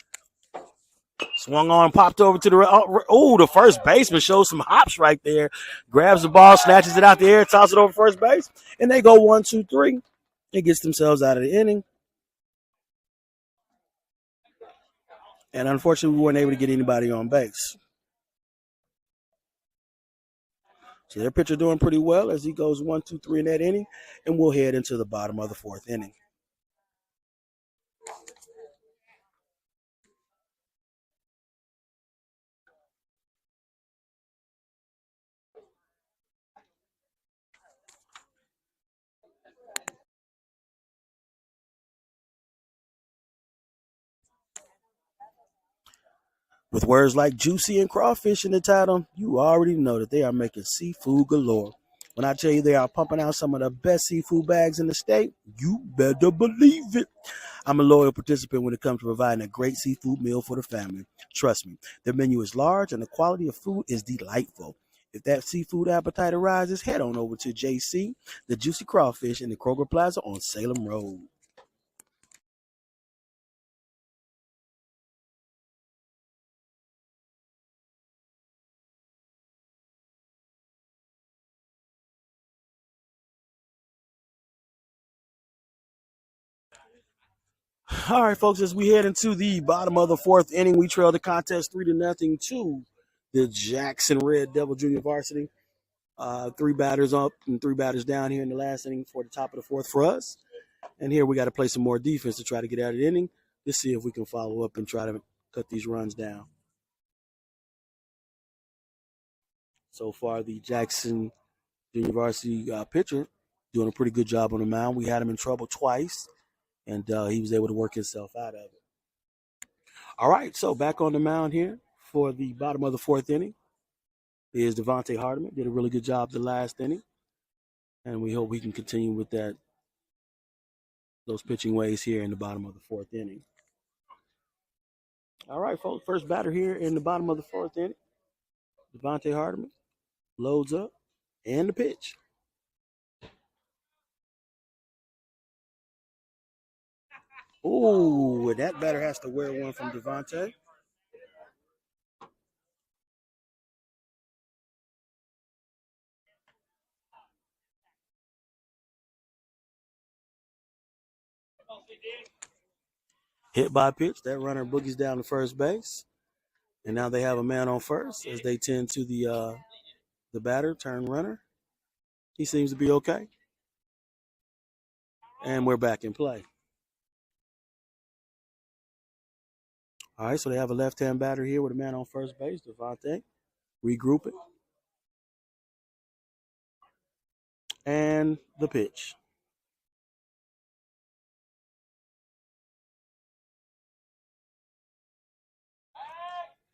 Swung on, popped over to the the first baseman shows some hops right there. Grabs the ball, snatches it out the air, tosses it over first base, and they go 1-2-3. It gets themselves out of the inning. And unfortunately, we weren't able to get anybody on base. So their pitcher doing pretty well as he goes 1-2-3 in that inning, and we'll head into the bottom of the fourth inning. With words like juicy and crawfish in the title, you already know that they are making seafood galore. When I tell you they are pumping out some of the best seafood bags in the state, you better believe it. I'm a loyal participant when it comes to providing a great seafood meal for the family. Trust me, their menu is large and the quality of food is delightful. If that seafood appetite arises, head on over to JC, the Juicy Crawfish in the Kroger Plaza on Salem Road. All right, folks, as we head into the bottom of the fourth inning, we trail the contest 3-0 to the Jackson Red Devil Junior Varsity. 3 batters up and 3 batters down here in the last inning for the top of the fourth for us. And here we got to play some more defense to try to get out of the inning. Let's see if we can follow up and try to cut these runs down. So far, the Jackson Junior Varsity pitcher doing a pretty good job on the mound. We had him in trouble twice, and he was able to work himself out of it. All right, so back on the mound here for the bottom of the fourth inning is Devontae Hardiman. Did a really good job the last inning, and we hope we can continue with those pitching ways here in the bottom of the fourth inning. All right, folks, first batter here in the bottom of the fourth inning, Devontae Hardiman loads up, and the pitch. Ooh, that batter has to wear one from Devontae. Hit by pitch. That runner boogies down to first base. And now they have a man on first as they tend to the batter, turn runner. He seems to be okay. And we're back in play. All right, so they have a left-hand batter here with a man on first base, Devontae. Regroup it. And the pitch.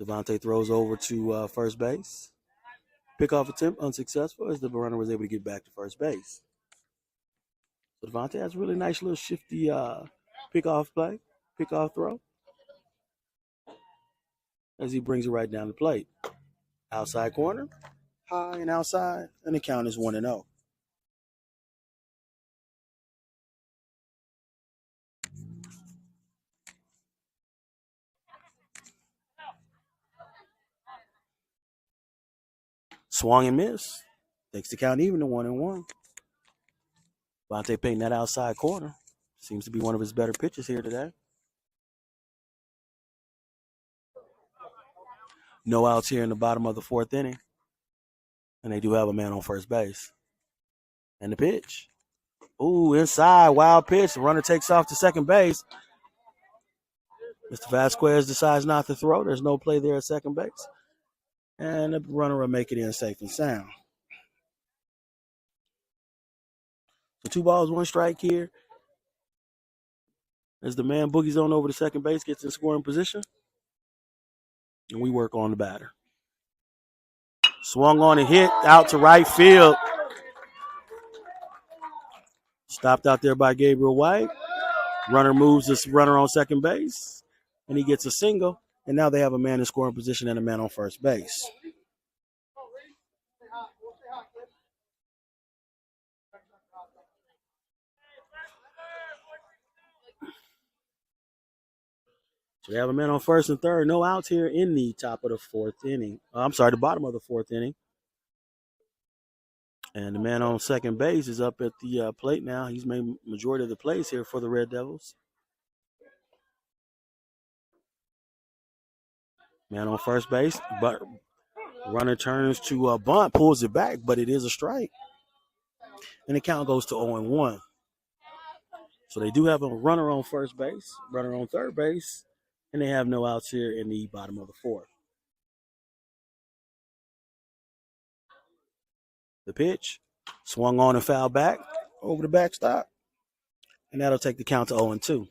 Devontae throws over to first base. Pickoff attempt unsuccessful as the runner was able to get back to first base. So Devontae has a really nice little shifty pickoff throw. As he brings it right down the plate. Outside corner, high and outside, and the count is 1-0. Swung and missed. Takes the count even to 1-1. Devontae painting that outside corner. Seems to be one of his better pitches here today. No outs here in the bottom of the fourth inning. And they do have a man on first base. And the pitch. Ooh, inside, wild pitch. The runner takes off to second base. Mr. Vasquez decides not to throw. There's no play there at second base. And the runner will make it in safe and sound. So 2 balls, 1 strike here. As the man boogies on over to second base, gets in scoring position. And we work on the batter. Swung on and hit out to right field. Stopped out there by Gabriel White. Runner moves this runner on second base. And he gets a single. And now they have a man in scoring position and a man on first base. So they have a man on first and third. No outs here in the top of the fourth inning. The bottom of the fourth inning. And the man on second base is up at the plate now. He's made majority of the plays here for the Red Devils. Man on first base, but runner turns to a bunt, pulls it back, but it is a strike. And the count goes to 0-1. So they do have a runner on first base, runner on third base, and they have no outs here in the bottom of the fourth. The pitch, swung on and fouled back over the backstop, and that'll take the count to 0-2.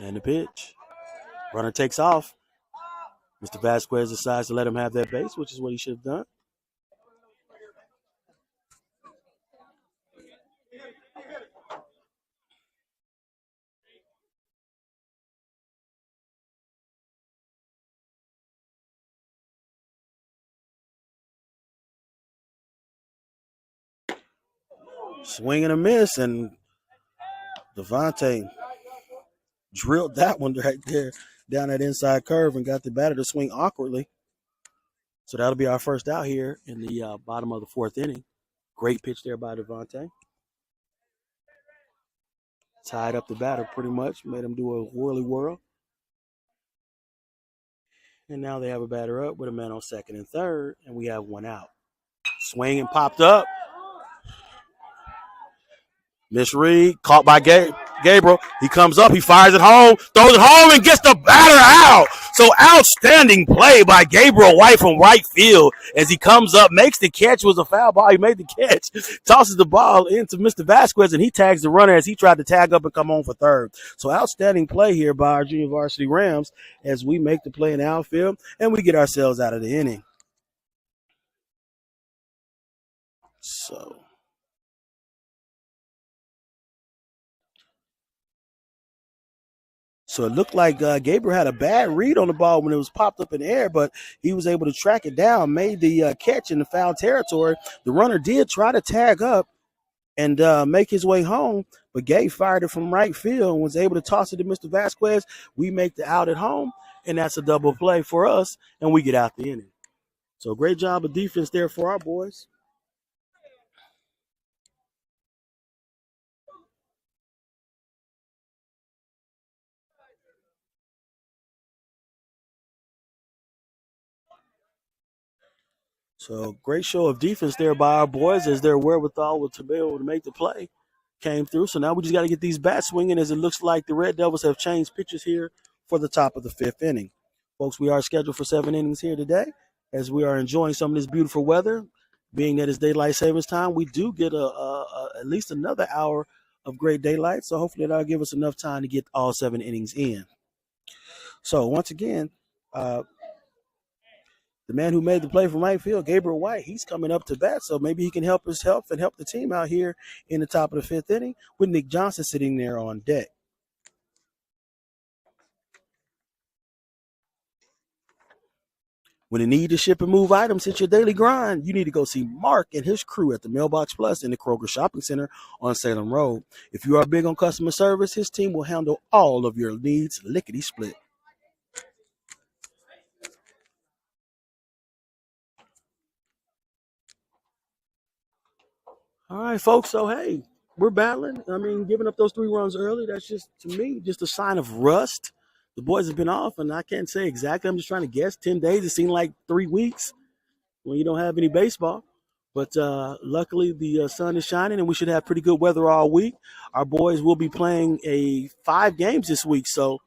And the pitch. Runner takes off. Mr. Vasquez decides to let him have that base, which is what he should have done. Swing and a miss, and Devontae drilled that one right there down that inside curve and got the batter to swing awkwardly. So that'll be our first out here in the bottom of the fourth inning. Great pitch there by Devontae. Tied up the batter pretty much, made him do a whirly whirl. And now they have a batter up with a man on second and third, and we have one out. Swing and popped up. Misread, caught by Gabriel. He comes up, he fires it home, throws it home, and gets the batter out. So outstanding play by Gabriel White from right field as he comes up, makes the catch. It was a foul ball. He made the catch, tosses the ball into Mr. Vasquez, and he tags the runner as he tried to tag up and come on for third. So outstanding play here by our Junior Varsity Rams as we make the play in the outfield and we get ourselves out of the inning. So it looked like Gabriel had a bad read on the ball when it was popped up in the air, but he was able to track it down, made the catch in the foul territory. The runner did try to tag up and make his way home, but Gabe fired it from right field and was able to toss it to Mr. Vasquez. We make the out at home, and that's a double play for us, and we get out the inning. So great job of defense there for our boys. So great show of defense there by our boys as their wherewithal to be able to make the play came through. So now we just got to get these bats swinging as it looks like the Red Devils have changed pitches here for the top of the fifth inning. Folks, we are scheduled for 7 innings here today as we are enjoying some of this beautiful weather. Being that it's daylight savings time, we do get at least another hour of great daylight. So hopefully that'll give us enough time to get all 7 innings in. So once again, the man who made the play from right field, Gabriel White, he's coming up to bat, so maybe he can help himself and help the team out here in the top of the fifth inning with Nick Johnson sitting there on deck. When you need to ship and move items, it's your daily grind. You need to go see Mark and his crew at the Mailbox Plus in the Kroger Shopping Center on Salem Road. If you are big on customer service, his team will handle all of your needs lickety-split. All right, folks. So, hey, we're battling. I mean, giving up those 3 runs early, that's just, to me, just a sign of rust. The boys have been off, and I can't say exactly. I'm just trying to guess. 10 days, it seemed like 3 weeks when you don't have any baseball. But luckily, the sun is shining, and we should have pretty good weather all week. Our boys will be playing 5 games this week. So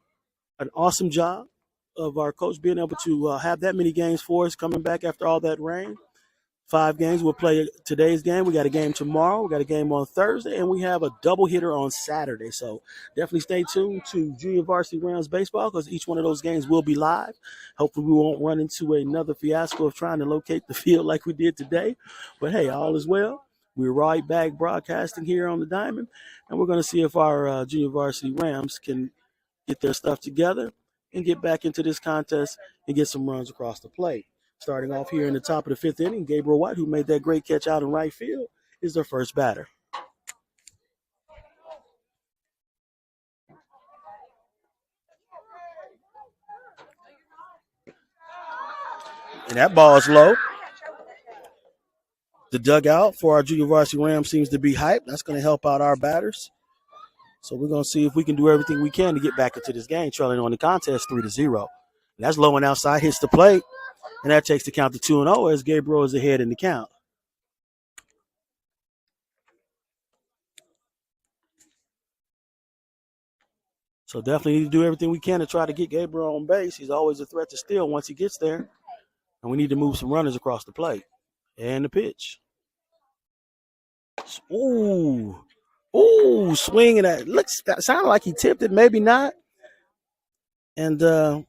an awesome job of our coach being able to have that many games for us coming back after all that rain. 5 games. We'll play today's game. We got a game tomorrow. We got a game on Thursday, and we have a double hitter on Saturday. So definitely stay tuned to Junior Varsity Rams baseball because each one of those games will be live. Hopefully we won't run into another fiasco of trying to locate the field like we did today. But, hey, all is well. We're right back broadcasting here on the Diamond, and we're going to see if our Junior Varsity Rams can get their stuff together and get back into this contest and get some runs across the plate. Starting off here in the top of the fifth inning, Gabriel White, who made that great catch out in right field, is their first batter. And that ball is low. The dugout for our Junior Varsity Rams seems to be hyped. That's going to help out our batters. So we're going to see if we can do everything we can to get back into this game, trailing on the contest 3-0. And that's low and outside, hits the plate. And that takes the count to 2-0 as Gabriel is ahead in the count. So definitely need to do everything we can to try to get Gabriel on base. He's always a threat to steal once he gets there. And we need to move some runners across the plate. And the pitch. Ooh, swinging that. That sounded like he tipped it, maybe not. And we're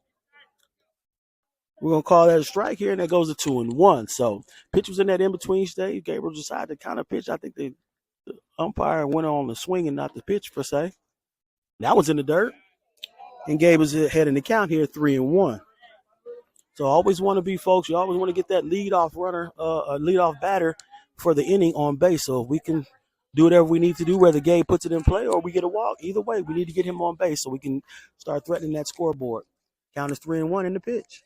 going to call that a strike here, and that goes to 2-1. So pitch was in that in-between stage. Gabriel decided to kind of pitch. I think the umpire went on the swing and not the pitch, per se. That was in the dirt. And Gabe is ahead in the count here, 3-1. So always want to be, folks, you always want to get that leadoff runner, leadoff batter for the inning on base. So if we can do whatever we need to do, whether Gabe puts it in play or we get a walk, either way, we need to get him on base so we can start threatening that scoreboard. Count is 3-1 in the pitch.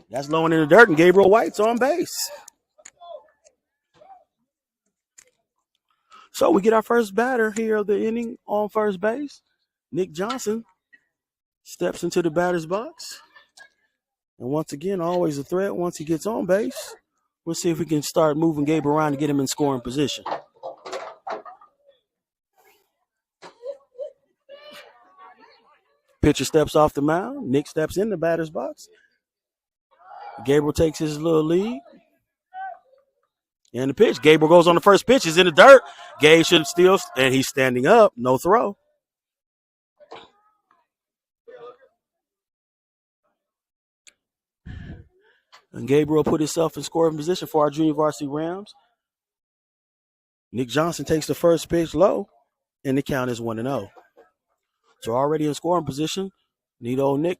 That's low and in the dirt, and Gabriel White's on base. So we get our first batter here of the inning on first base. Nick Johnson steps into the batter's box. And once again, always a threat once he gets on base. We'll see if we can start moving Gabe around to get him in scoring position. Pitcher steps off the mound. Nick steps in the batter's box. Gabriel takes his little lead. And the pitch. Gabriel goes on the first pitch. He's in the dirt. Gabe should still, and he's standing up. No throw. And Gabriel put himself in scoring position for our junior varsity Rams. Nick Johnson takes the first pitch low, and the count is 1-0. So already in scoring position. Need old Nick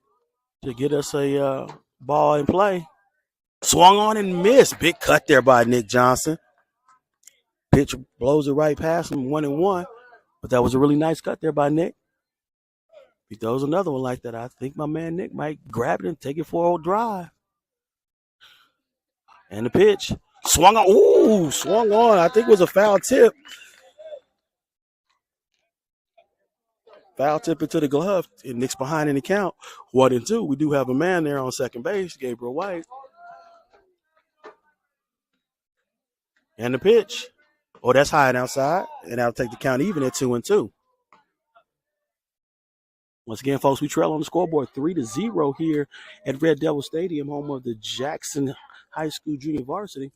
to get us a ball in play. Swung on and missed. Big cut there by Nick Johnson. Pitch blows it right past him, 1-1. But that was a really nice cut there by Nick. If he throws another one like that, I think my man Nick might grab it and take it for a drive. And the pitch. Swung on. Ooh, swung on. I think it was a foul tip. Foul tip into the glove. And Nick's behind in the count. 1-2. We do have a man there on second base, Gabriel White. And the pitch. Oh, that's high and outside. And that'll take the count even at 2-2. Once again, folks, we trail on the scoreboard 3-0 here at Red Devil Stadium, home of the Jackson High School Junior Varsity.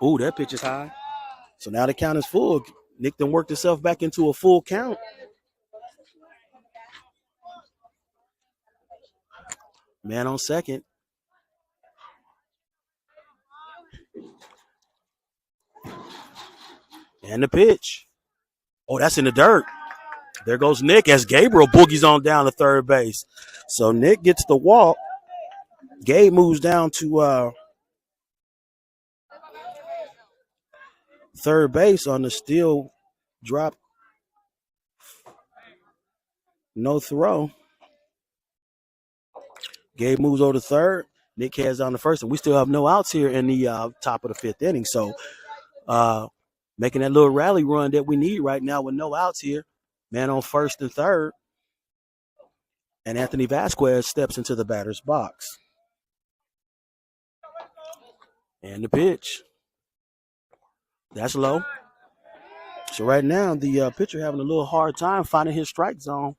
Ooh, that pitch is high. So now the count is full. Nick done worked himself back into a full count. Man on second. And the pitch. Oh, that's in the dirt. There goes Nick as Gabriel boogies on down to third base. So Nick gets the walk. Gabe moves down to third base on the steal drop. No throw. Gabe moves over to third. Nick heads down to first, and we still have no outs here in the top of the fifth inning. So making that little rally run that we need right now with no outs here. Man on first and third. And Anthony Vasquez steps into the batter's box. And the pitch. That's low. So right now, the pitcher having a little hard time finding his strike zone.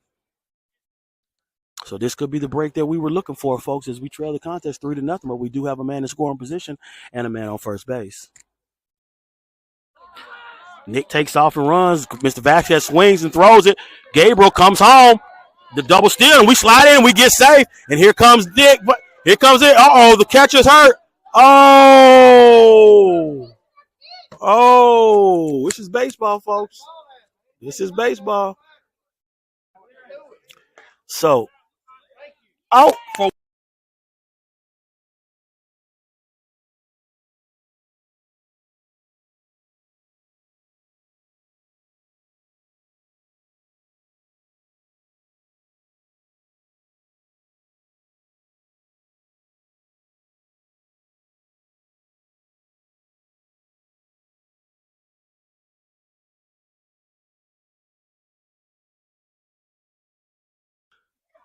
So this could be the break that we were looking for, folks, as we trail the contest 3-0, but we do have a man in scoring position and a man on first base. Nick takes off and runs. Mr. Vasquez swings and throws it. Gabriel comes home. The double steal, and we slide in. We get safe. And here comes Nick. But here comes it. Uh-oh, the catcher's hurt. Oh, this is baseball, folks. This is baseball. So, out for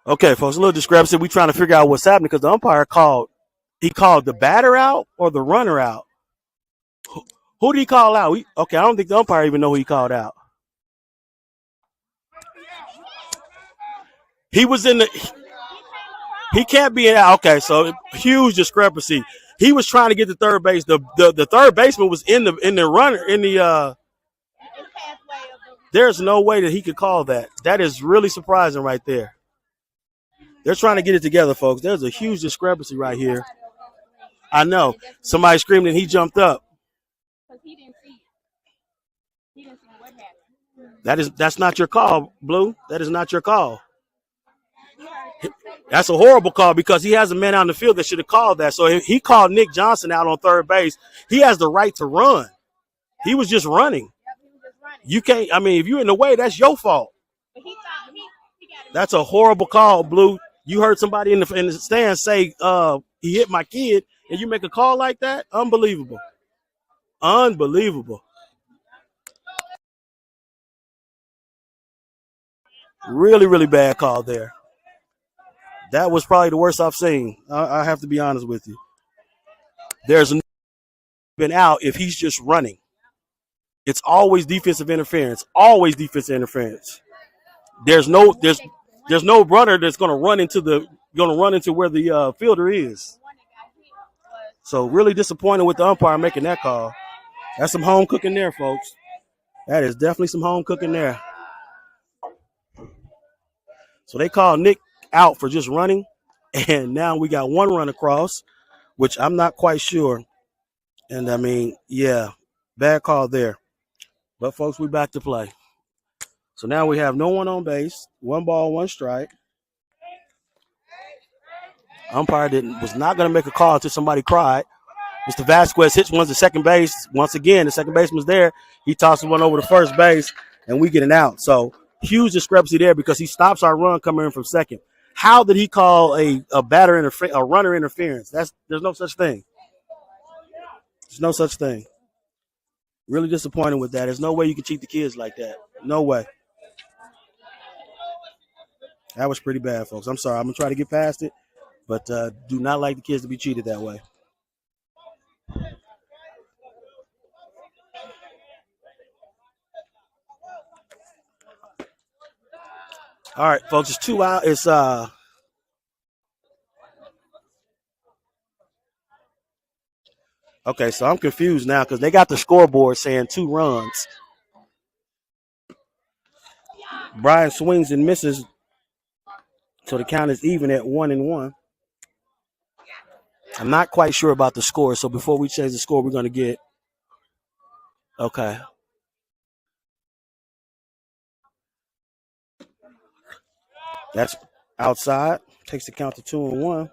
okay, folks, a little discrepancy. We're trying to figure out what's happening because the umpire called the batter out or the runner out. Who did he call out? Okay, I don't think the umpire even know who he called out. He was in the – he can't be in – okay, so huge discrepancy. He was trying to get to third base. The third baseman was in the runner in the. There's no way that he could call that. That is really surprising right there. They're trying to get it together, folks. There's a huge discrepancy right here. I know. Somebody screamed and he jumped up. Because he didn't see it. He didn't see what happened. That's not your call, Blue. That is not your call. That's a horrible call because he has a man out in the field that should have called that. So if he called Nick Johnson out on third base, he has the right to run. He was just running. You can't. I mean, if you're in the way, that's your fault. That's a horrible call, Blue. You heard somebody in the stands say he hit my kid, and you make a call like that? Unbelievable. Unbelievable. Really, really bad call there. That was probably the worst I've seen. I have to be honest with you. There's been out if he's just running. It's always defensive interference. Always defensive interference. There's no runner that's going to run into where the fielder is. So really disappointed with the umpire making that call. That's some home cooking there, folks. That is definitely some home cooking there. So they called Nick out for just running, and now we got one run across, which I'm not quite sure. And I mean, yeah, bad call there. But folks, we back to play. So now we have no one on base, 1 ball, 1 strike. Umpire was not going to make a call until somebody cried. Mr. Vasquez hits one to second base. Once again, the second baseman's there. He tosses one over to first base, and we get an out. So huge discrepancy there because he stops our run coming in from second. How did he call a runner interference? There's no such thing. There's no such thing. Really disappointed with that. There's no way you can cheat the kids like that. No way. That was pretty bad, folks. I'm sorry. I'm going to try to get past it, but do not like the kids to be cheated that way. All right, folks, it's 2 out. It's okay, so I'm confused now because they got the scoreboard saying 2 runs. Brian swings and misses, so the count is even at 1-1. I'm not quite sure about the score, so before we change the score, we're going to get okay. That's outside. Takes the count to 2-1.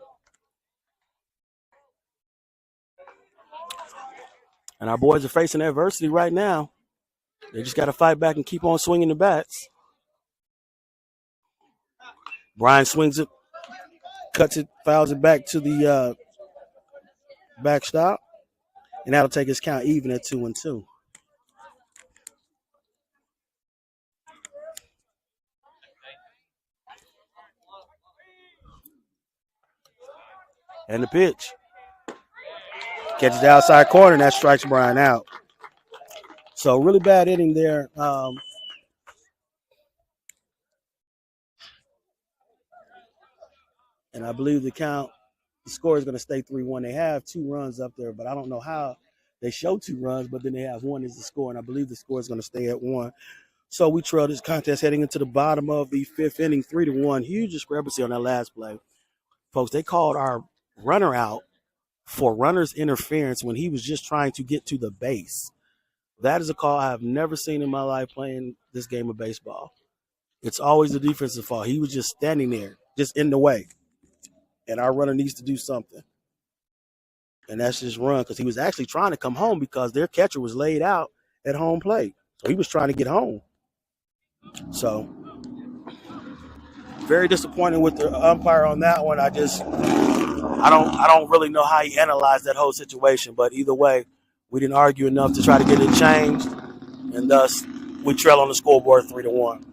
And our boys are facing adversity right now. They just got to fight back and keep on swinging the bats. Brian swings it, cuts it, fouls it back to the backstop. And that'll take his count even at 2-2. And the pitch. Catches the outside corner, and that strikes Brian out. So really bad inning there. And I believe the score is going to stay 3-1. They have 2 runs up there, but I don't know how they show 2 runs, but then they have 1 as the score, and I believe the score is going to stay at 1. So we trail this contest heading into the bottom of the 5th inning, 3-1. Huge discrepancy on that last play. Folks, they called our runner out for runner's interference when he was just trying to get to the base. That is a call I have never seen in my life playing this game of baseball. It's always the defensive fault. He was just standing there, just in the way. And our runner needs to do something. And that's just run because he was actually trying to come home because their catcher was laid out at home plate. So he was trying to get home. So very disappointed with the umpire on that one. I don't really know how he analyzed that whole situation, but either way, we didn't argue enough to try to get it changed, and thus we trail on the scoreboard 3-1.